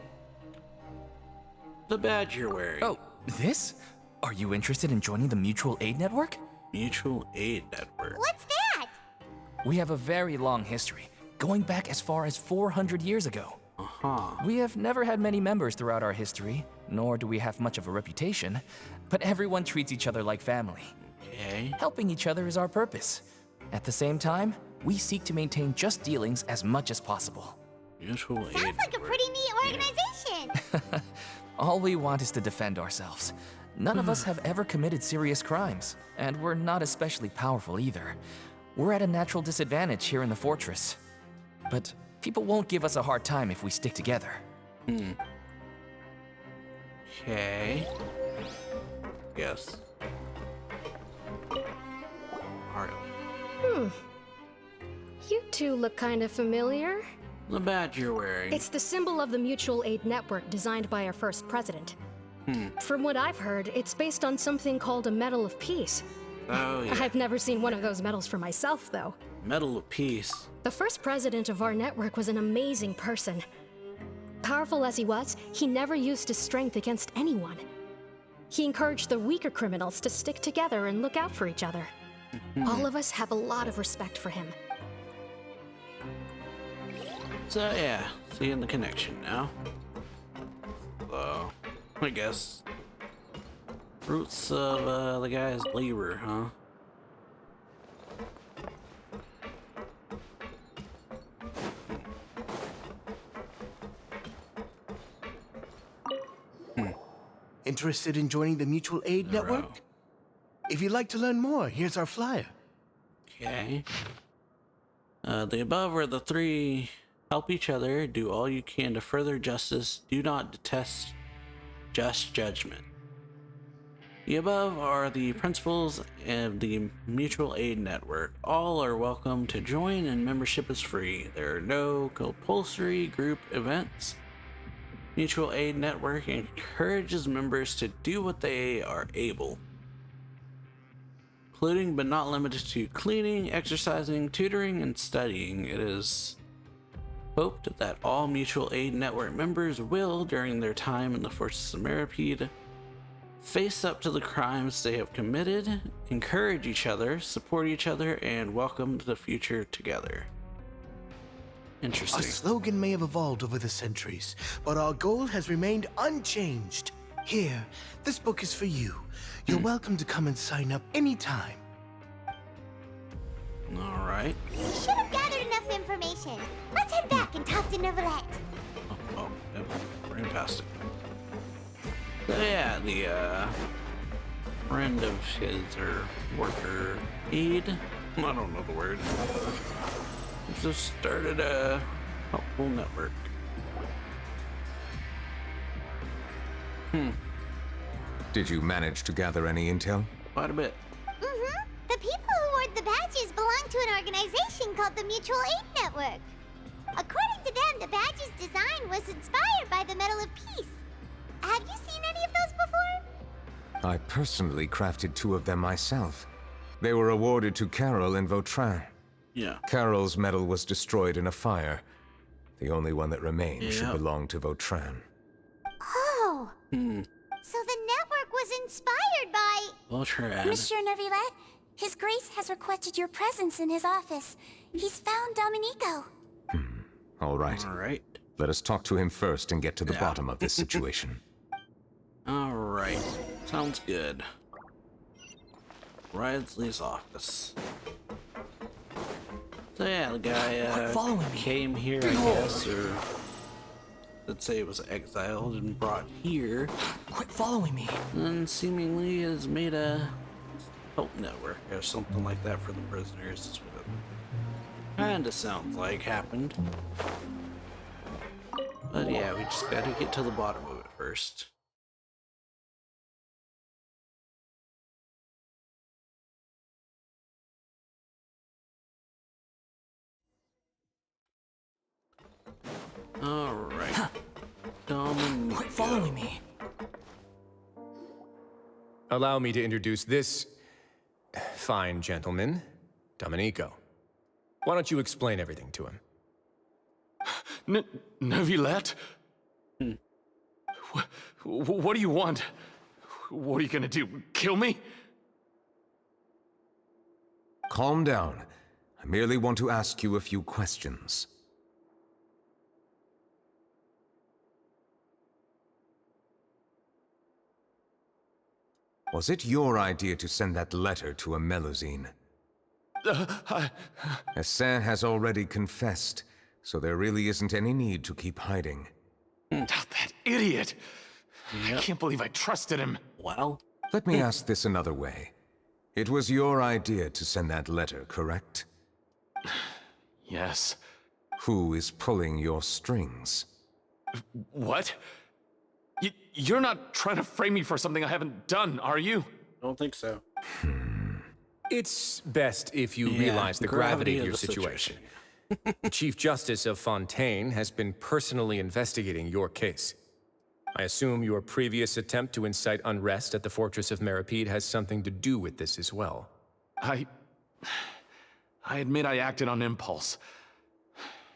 The badge you're wearing. Oh, this? Are you interested in joining the Mutual Aid Network? Mutual Aid Network. What's that? We have a very long history, going back as far as 400 years ago. We have never had many members throughout our history, nor do we have much of a reputation, but everyone treats each other like family. Okay. Helping each other is our purpose. At the same time, we seek to maintain just dealings as much as possible. Mutual Aid Sounds like a pretty neat organization. All we want is to defend ourselves. None of us have ever committed serious crimes, and we're not especially powerful either. We're at a natural disadvantage here in the fortress. But people won't give us a hard time if we stick together. Okay. Yes. Alright. You two look kind of familiar. The badge you're wearing. It's the symbol of the Mutual Aid Network designed by our first president. From what I've heard, it's based on something called a Medal of Peace. Oh, yeah. I've never seen one of those medals for myself, though. Medal of Peace. The first president of our network was an amazing person. Powerful as he was, he never used his strength against anyone. He encouraged the weaker criminals to stick together and look out for each other. All of us have a lot of respect for him. So yeah, seeing the connection now. So, I guess roots of the guy's labor, huh? Interested in joining the Mutual Aid Network? If you'd like to learn more, here's our flyer. Okay. The above are the three: help each other, do all you can to further justice, do not detest just judgment. The above are the principles of the Mutual Aid Network. All are welcome to join and membership is free. There are no compulsory group events. Mutual Aid Network encourages members to do what they are able, including but not limited to cleaning, exercising, tutoring, and studying. It is hoped that all Mutual Aid Network members will, during their time in the Fortress of Meripede, face up to the crimes they have committed, encourage each other, support each other, and welcome the future together. Interesting. Our slogan may have evolved over the centuries, but our goal has remained unchanged. Here, this book is for you. You're welcome to come and sign up anytime. Alright. We should have gathered enough information. Let's head back and talk to Neuvillette. Oh, yep. Ran past it. So yeah, the friend of his, or worker aide, I don't know the word, just started a whole network. Did you manage to gather any intel? Quite a bit. Mm-hmm. The people who wore the badges belong to an organization called the Mutual Aid Network. According to them, the badge's design was inspired by the Medal of Peace. Have you seen any of those before? I personally crafted 2 of them myself. They were awarded to Carol and Vautrin. Yeah. Carol's medal was destroyed in a fire. The only one that remained should Yeah. belong to Vautrin. Oh. So the network was inspired by... Vautrin. Monsieur Neuvillette, His Grace has requested your presence in his office. He's found Domenico. All right. All right. Let us talk to him first and get to the bottom of this situation. All right. Sounds good. Ridley's office. So yeah, the guy came here, I guess, or let's say it was exiled and brought here. Quit following me. And seemingly has made a help network or something like that for the prisoners. Is what it kinda sounds like happened. But yeah, we just gotta get to the bottom of it first. Alright. Domenico. Quit following me. Allow me to introduce this fine gentleman, Domenico. Why don't you explain everything to him? Neuvillette? What do you want? What are you gonna do? Kill me? Calm down. I merely want to ask you a few questions. Was it your idea to send that letter to a Melusine? Hassan has already confessed, so there really isn't any need to keep hiding. That idiot! I can't believe I trusted him. Well, let me ask this another way. It was your idea to send that letter, correct? Yes. Who is pulling your strings? What? You're not trying to frame me for something I haven't done, are you? Don't think so. It's best if you realize the gravity of your situation. The Chief Justice of Fontaine has been personally investigating your case. I assume your previous attempt to incite unrest at the Fortress of Meripede has something to do with this as well. I admit I acted on impulse.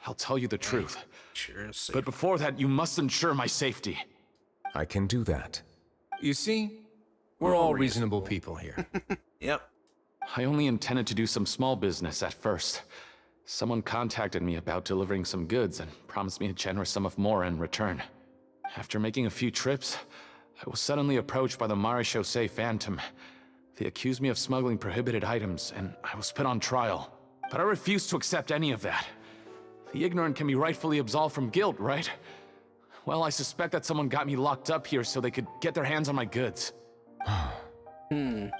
I'll tell you the truth. Sure, but before that, you must ensure my safety. I can do that. You see, we're all reasonable people here. Yep. I only intended to do some small business at first. Someone contacted me about delivering some goods and promised me a generous sum of more in return. After making a few trips, I was suddenly approached by the Marechaussee Phantom. They accused me of smuggling prohibited items, and I was put on trial. But I refused to accept any of that. The ignorant can be rightfully absolved from guilt, right? Well, I suspect that someone got me locked up here so they could get their hands on my goods. And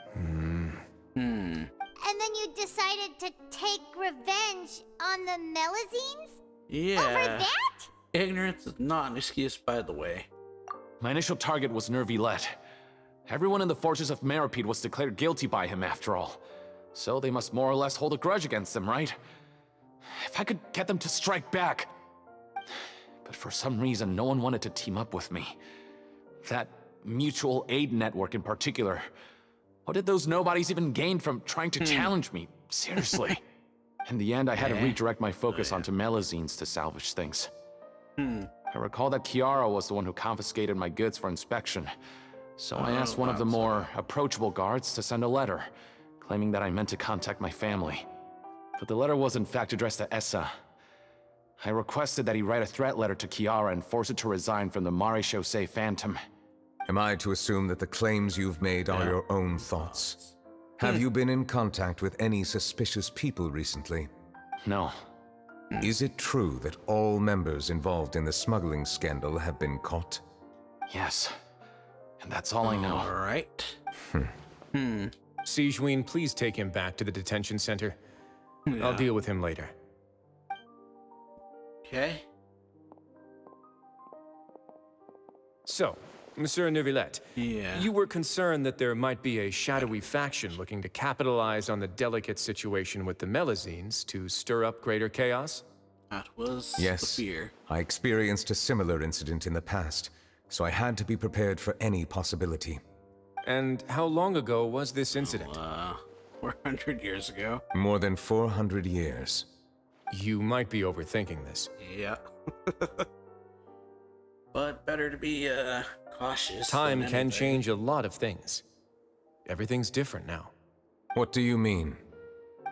then you decided to take revenge on the Melusines? Yeah. Over that? Ignorance is not an excuse, by the way. My initial target was Neuvillette. Everyone in the forces of Meripede was declared guilty by him, after all. So they must more or less hold a grudge against him, right? If I could get them to strike back. But for some reason, no one wanted to team up with me. That mutual aid network in particular. What did those nobodies even gain from trying to challenge me? Seriously. In the end, I had to redirect my focus onto Melusines to salvage things. I recall that Chiara was the one who confiscated my goods for inspection. So I asked one of the more approachable guards to send a letter, claiming that I meant to contact my family. But the letter was in fact addressed to Essa. I requested that he write a threat letter to Chiara and force her to resign from the Marechaussee Phantom. Am I to assume that the claims you've made are your own thoughts? Have you been in contact with any suspicious people recently? No. Is it true that all members involved in the smuggling scandal have been caught? Yes. And that's all I know. All right. Sijuin, please take him back to the detention center. I'll deal with him later. Okay. So, Monsieur Neuvillette, you were concerned that there might be a shadowy faction looking to capitalize on the delicate situation with the Melazines to stir up greater chaos? That was the Yes, fear. I experienced a similar incident in the past, so I had to be prepared for any possibility. And how long ago was this incident? 400 years ago. More than 400 years. You might be overthinking this. Yeah. But better to be cautious. Time than can anything. change a lot of things. Everything's different now. What do you mean?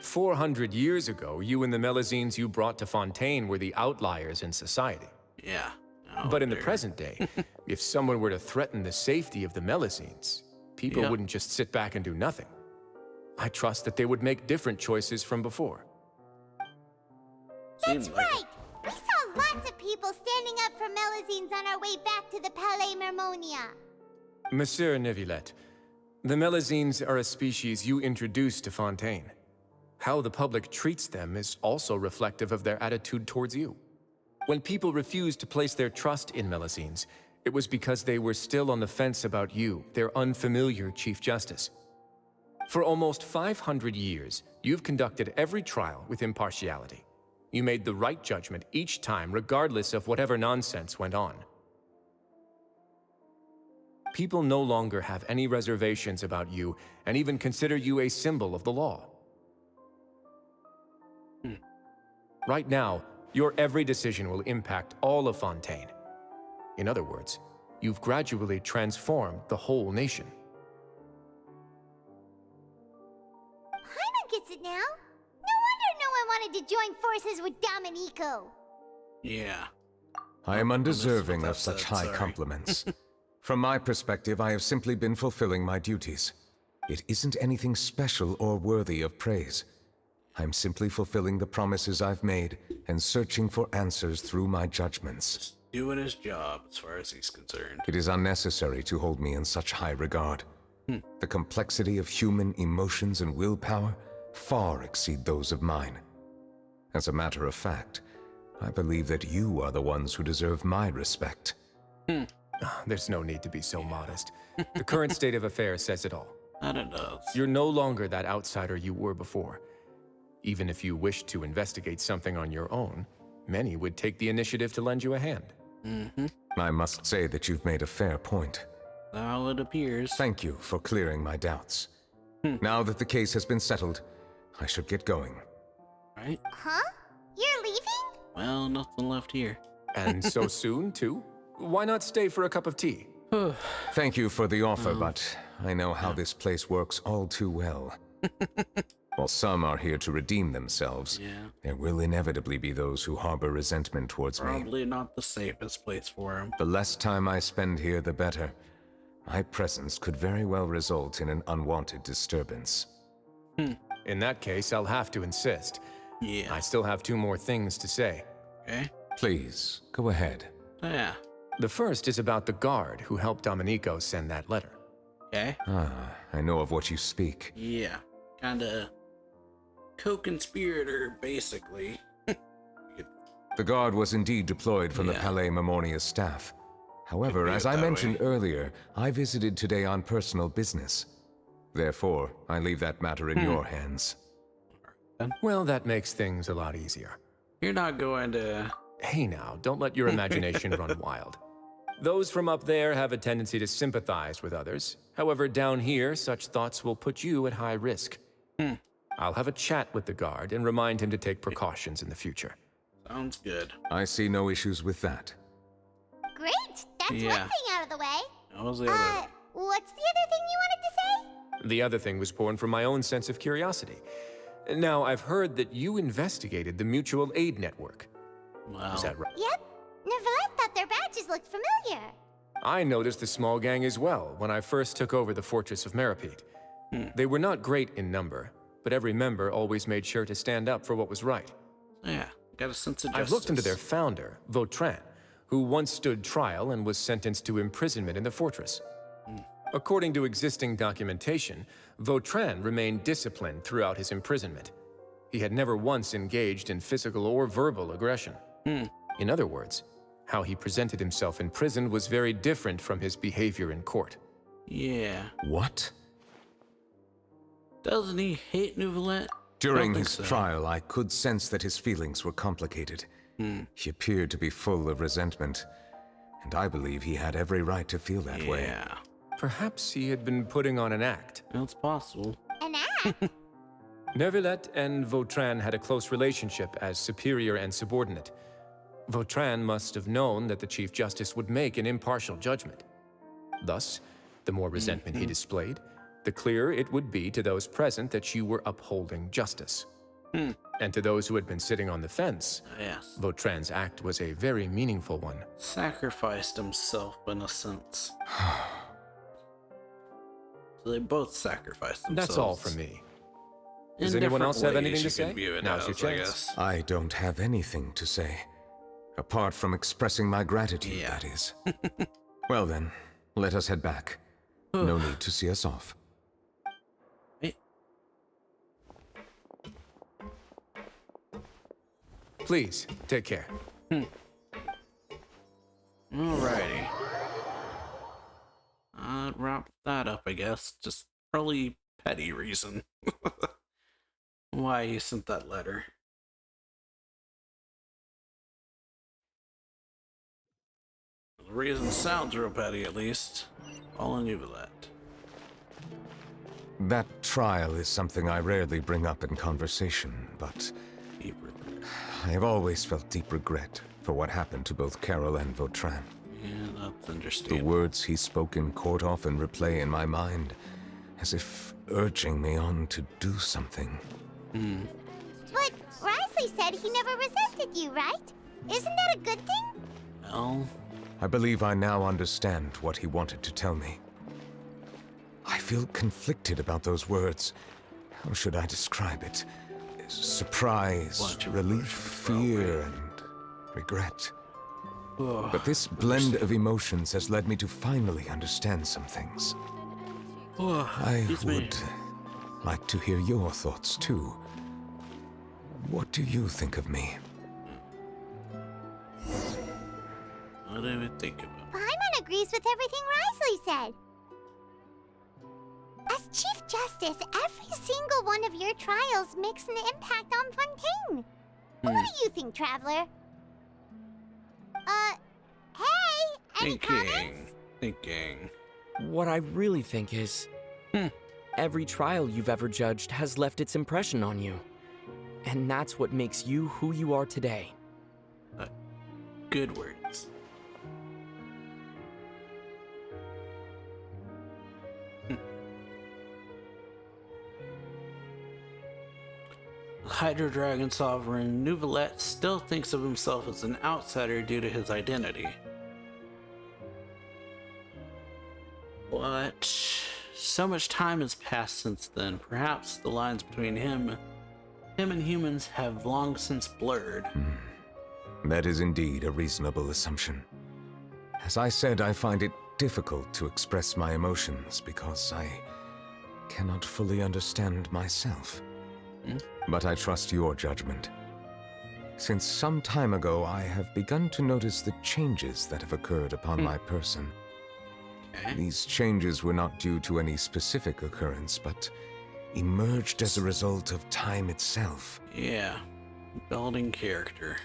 400 years ago, you and the Melazines you brought to Fontaine were the outliers in society. Yeah. But in the present day, if someone were to threaten the safety of the Melazines, people wouldn't just sit back and do nothing. I trust that they would make different choices from before. That's right! We saw lots of people standing up for Melazines on our way back to the Palais Mermonia. Monsieur Neuvillette, the Melazines are a species you introduced to Fontaine. How the public treats them is also reflective of their attitude towards you. When people refused to place their trust in Melazines, it was because they were still on the fence about you, their unfamiliar Chief Justice. For almost 500 years, you've conducted every trial with impartiality. You made the right judgment each time, regardless of whatever nonsense went on. People no longer have any reservations about you and even consider you a symbol of the law. Right now, your every decision will impact all of Fontaine. In other words, you've gradually transformed the whole nation. Paimon gets it now. No wonder no one wanted to join forces with Domenico. Yeah. I am undeserving of such high compliments. From my perspective, I have simply been fulfilling my duties. It isn't anything special or worthy of praise. I'm simply fulfilling the promises I've made and searching for answers through my judgments. Doing his job as far as he's concerned. It is unnecessary to hold me in such high regard. The complexity of human emotions and willpower far exceed those of mine. As a matter of fact, I believe that you are the ones who deserve my respect. There's no need to be so modest. The current state of affairs says it all. That it does. You're no longer that outsider you were before. Even if you wished to investigate something on your own, many would take the initiative to lend you a hand. I must say that you've made a fair point. Well, it appears. Thank you for clearing my doubts. Now that the case has been settled, I should get going. Right? Huh? You're leaving? Well, nothing left here. And so soon, too? Why not stay for a cup of tea? Thank you for the offer, but I know how this place works all too well. While some are here to redeem themselves, there will inevitably be those who harbor resentment towards me. Probably not the safest place for him. The less time I spend here, the better. My presence could very well result in an unwanted disturbance. In that case, I'll have to insist. Yeah. I still have 2 more things to say. Okay. Please, go ahead. Yeah. The first is about the guard who helped Domenico send that letter. Okay. I know of what you speak. Yeah. Kinda co-conspirator, basically. The guard was indeed deployed from the Palais Mermonia staff. However, as I mentioned earlier, I visited today on personal business. Therefore, I leave that matter in your hands. Well, that makes things a lot easier. You're not going to... Hey now, don't let your imagination run wild. Those from up there have a tendency to sympathize with others. However, down here, such thoughts will put you at high risk. I'll have a chat with the guard and remind him to take precautions in the future. Sounds good. I see no issues with that. Great! That's one thing out of the way. That was the other. What's the other thing you wanted to say? The other thing was born from my own sense of curiosity. Now, I've heard that you investigated the mutual aid network. Wow. Is that right? Yep. Neuvillette thought their badges looked familiar. I noticed the small gang as well when I first took over the fortress of Meripede. They were not great in number, but every member always made sure to stand up for what was right. Yeah, got a sense of justice. I've looked into their founder, Vautrin, who once stood trial and was sentenced to imprisonment in the fortress. According to existing documentation, Vautrin remained disciplined throughout his imprisonment. He had never once engaged in physical or verbal aggression. In other words, how he presented himself in prison was very different from his behavior in court. Yeah. What? Doesn't he hate Neuvillette? During his trial, I could sense that his feelings were complicated. He appeared to be full of resentment, and I believe he had every right to feel that way. Yeah. Perhaps he had been putting on an act. It's possible. An act? Neuvillette and Vautrin had a close relationship as superior and subordinate. Vautrin must have known that the Chief Justice would make an impartial judgment. Thus, the more resentment he displayed, the clearer it would be to those present that you were upholding justice. And to those who had been sitting on the fence, yes, Vautrin's act was a very meaningful one. Sacrificed himself in a sense. So they both sacrificed themselves. That's all from me. Does anyone else have anything to say? Now's your chance. I don't have anything to say. Apart from expressing my gratitude, that is. Well then, let us head back. No need to see us off. Please, take care. Alrighty. Wrap that up, I guess. Just probably petty reason. Why he sent that letter. The reason sounds real petty, at least. All in Neuvillette. That trial is something I rarely bring up in conversation, but I have always felt deep regret for what happened to both Carol and Vautrin. Yeah, that's understandable. The words he spoke in court often replay in my mind, as if urging me on to do something. But Risley said he never resented you, right? Isn't that a good thing? Well, I believe I now understand what he wanted to tell me. I feel conflicted about those words. How should I describe it? Surprise, relief, fear, and regret. But this blend of emotions has led me to finally understand some things. I would like to hear your thoughts, too. What do you think of me? What do we think of him? Paimon agrees with everything Risley said. As Chief Justice, every single one of your trials makes an impact on Fontaine. What do you think, Traveler? Hey, any comments? Thinking. What I really think is, every trial you've ever judged has left its impression on you. And that's what makes you who you are today. Good words. Hydro Dragon Sovereign Neuvillette still thinks of himself as an outsider due to his identity. But so much time has passed since then. Perhaps the lines between him and humans have long since blurred. That is indeed a reasonable assumption. As I said, I find it difficult to express my emotions because I cannot fully understand myself. But I trust your judgment. Since some time ago, I have begun to notice the changes that have occurred upon my person. These changes were not due to any specific occurrence, but emerged as a result of time itself. Yeah, building character.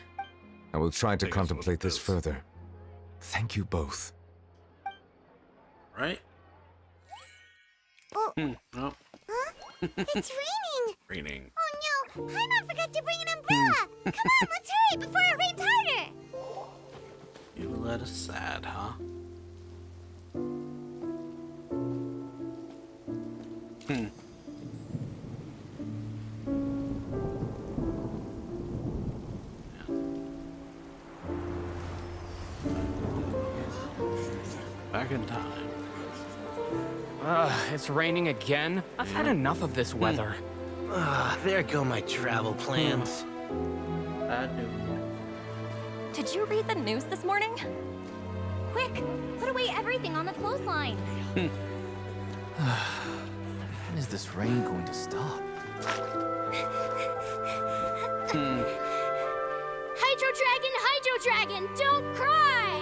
I will try to contemplate this further. Thank you both. Right? Oh. Oh. Huh? It's raining! Raining. Oh no! Paimon forgot to bring an umbrella! Come on, let's hurry before it rains harder! Neuvillette is sad, huh? back in time. It's raining again? I've had enough of this weather. There go my travel plans. Did you read the news this morning? Quick, put away everything on the clothesline. When is this rain going to stop? Hydro Dragon, don't cry!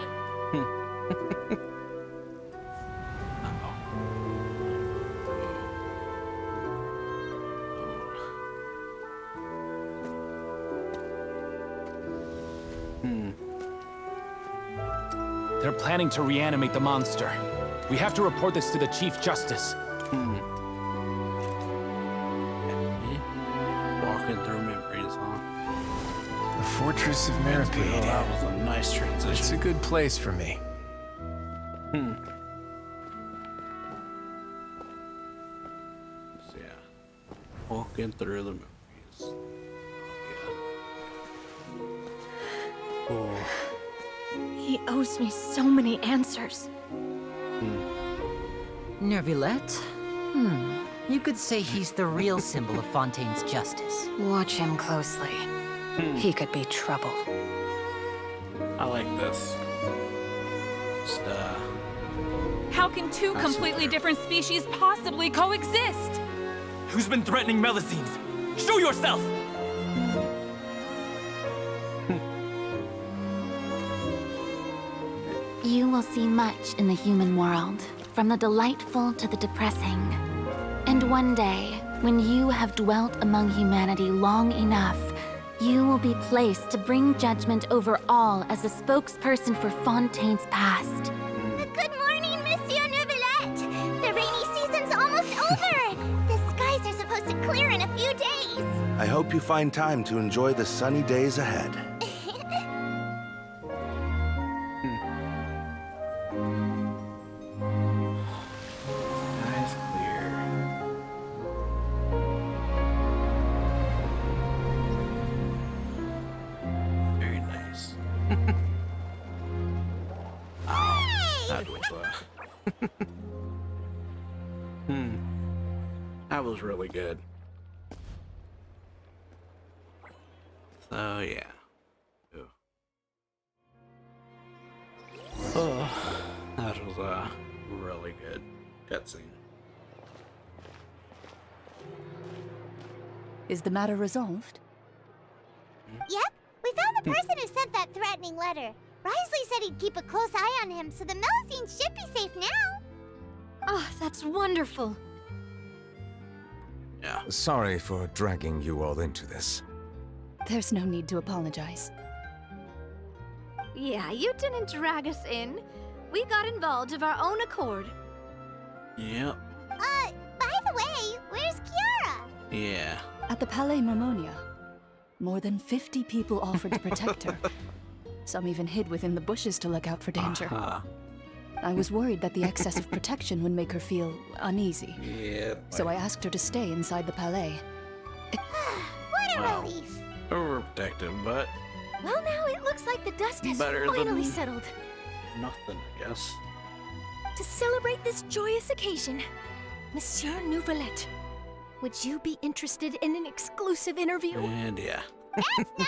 They're planning to reanimate the monster. We have to report this to the Chief Justice. Walking through memories, huh? The Fortress of Maripede. Oh, that was a nice transition. It's a good place for me. So, yeah. Walking through the memories. Oh. He owes me so many answers. Neuvillette? You could say he's the real symbol of Fontaine's justice. Watch him closely. He could be trouble. I like this. Just, How can two completely different species possibly coexist? Who's been threatening Melusines? Show yourself! You will see much in the human world, from the delightful to the depressing. And one day, when you have dwelt among humanity long enough, you will be placed to bring judgment over all as a spokesperson for Fontaine's past. Good morning, Monsieur Neuvillette! The rainy season's almost over! The skies are supposed to clear in a few days! I hope you find time to enjoy the sunny days ahead. That was really good. So yeah. Ooh. Oh, that was really good cutscene. Is the matter resolved? Yep, we found the person who sent that threatening letter. Risley said he'd keep a close eye on him, so the Melusines should be safe now. Oh, that's wonderful. Yeah. Sorry for dragging you all into this. There's no need to apologize. Yeah, you didn't drag us in. We got involved of our own accord. Yep. By the way, where's Kiara? Yeah. At the Palais Mermonia, more than 50 people offered to protect her. Some even hid within the bushes to look out for danger. I was worried that the excess of protection would make her feel uneasy. Yeah. So I asked her to stay inside the Palais. What a relief. Overprotective, but Well, now it looks like the dust has better finally than settled. nothing, I guess. To celebrate this joyous occasion, Monsieur Neuvillette, would you be interested in an exclusive interview? And yeah.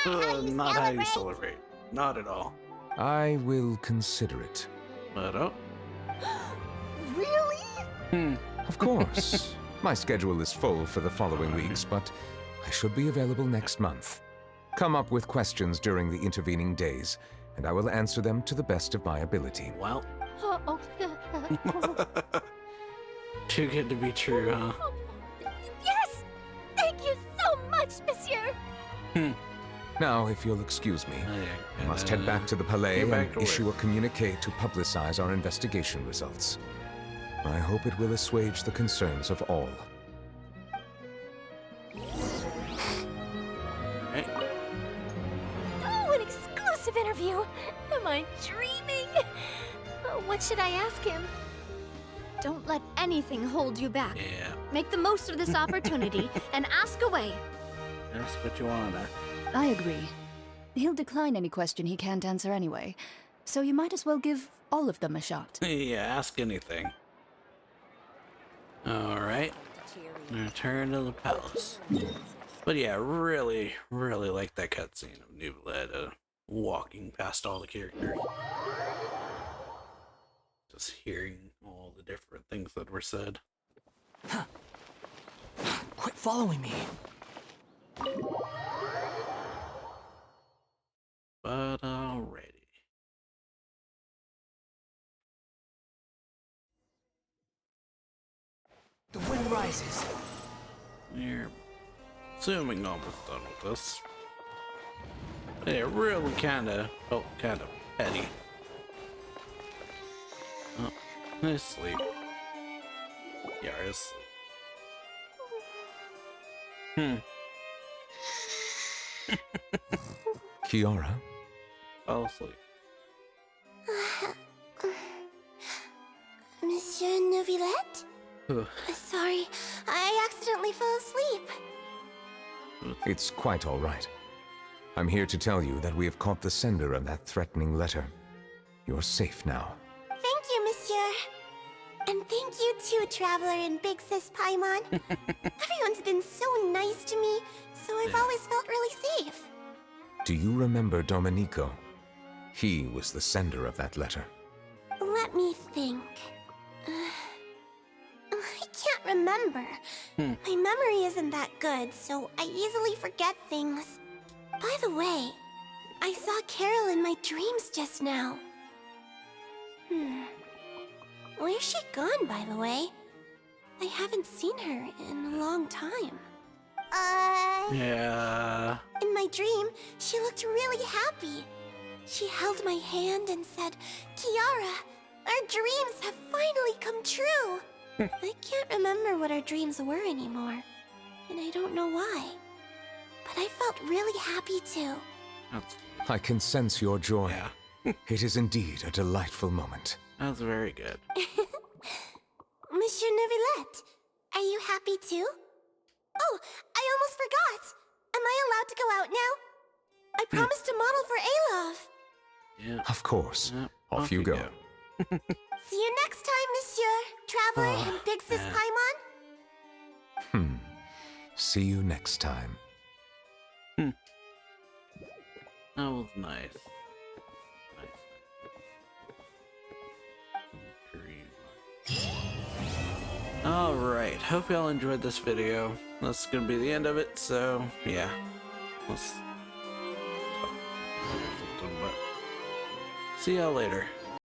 Not how you celebrate. Not at all. I will consider it. But oh. Really? Of course. My schedule is full for the following weeks, but I should be available next month. Come up with questions during the intervening days, and I will answer them to the best of my ability. Well. Oh, Too good to be true, huh? yes! Thank you so much, Monsieur! Now, if you'll excuse me, I must head back to the Palais get back and to issue a communique to publicize our investigation results. I hope it will assuage the concerns of all. Hey. Oh, an exclusive interview! Am I dreaming? What should I ask him? Don't let anything hold you back. Yeah. Make the most of this opportunity and ask away. Ask what you want. I agree. He'll decline any question he can't answer anyway, so you might as well give all of them a shot. Yeah, ask anything. Alright. Return to the palace. But yeah, really like that cutscene of Neuvillette walking past all the characters. Just hearing all the different things that were said. Quit following me. But alrighty. The wind rises. We're assuming almost done with this. It really kinda felt kinda petty. Oh, he's asleep. Yeah, he's asleep. Kiara? Fell asleep. Monsieur Neuvillette? Sorry, I accidentally fell asleep. It's quite all right. I'm here to tell you that we have caught the sender of that threatening letter. You're safe now. Thank you, Monsieur. And thank you too, Traveler and Big Sis Paimon. Everyone's been so nice to me, so I've always felt really safe. Do you remember Domenico? He was the sender of that letter. Let me think. I can't remember. My memory isn't that good, so I easily forget things. By the way, I saw Carol in my dreams just now. Where's she gone, by the way? I haven't seen her in a long time. Yeah. In my dream, she looked really happy. She held my hand and said, "Kiara, our dreams have finally come true." I can't remember what our dreams were anymore, and I don't know why. But I felt really happy too. I can sense your joy. It is indeed a delightful moment. That's very good. Monsieur Neuvillette, are you happy too? Oh, I almost forgot. Am I allowed to go out now? I promised to model for Alov. Yeah. Of course. Off you go. See you next time, Monsieur, Traveler and Big Sis Paimon. See you next time. That was nice. Alright, hope y'all enjoyed this video. That's gonna be the end of it, so yeah. Let's see y'all later.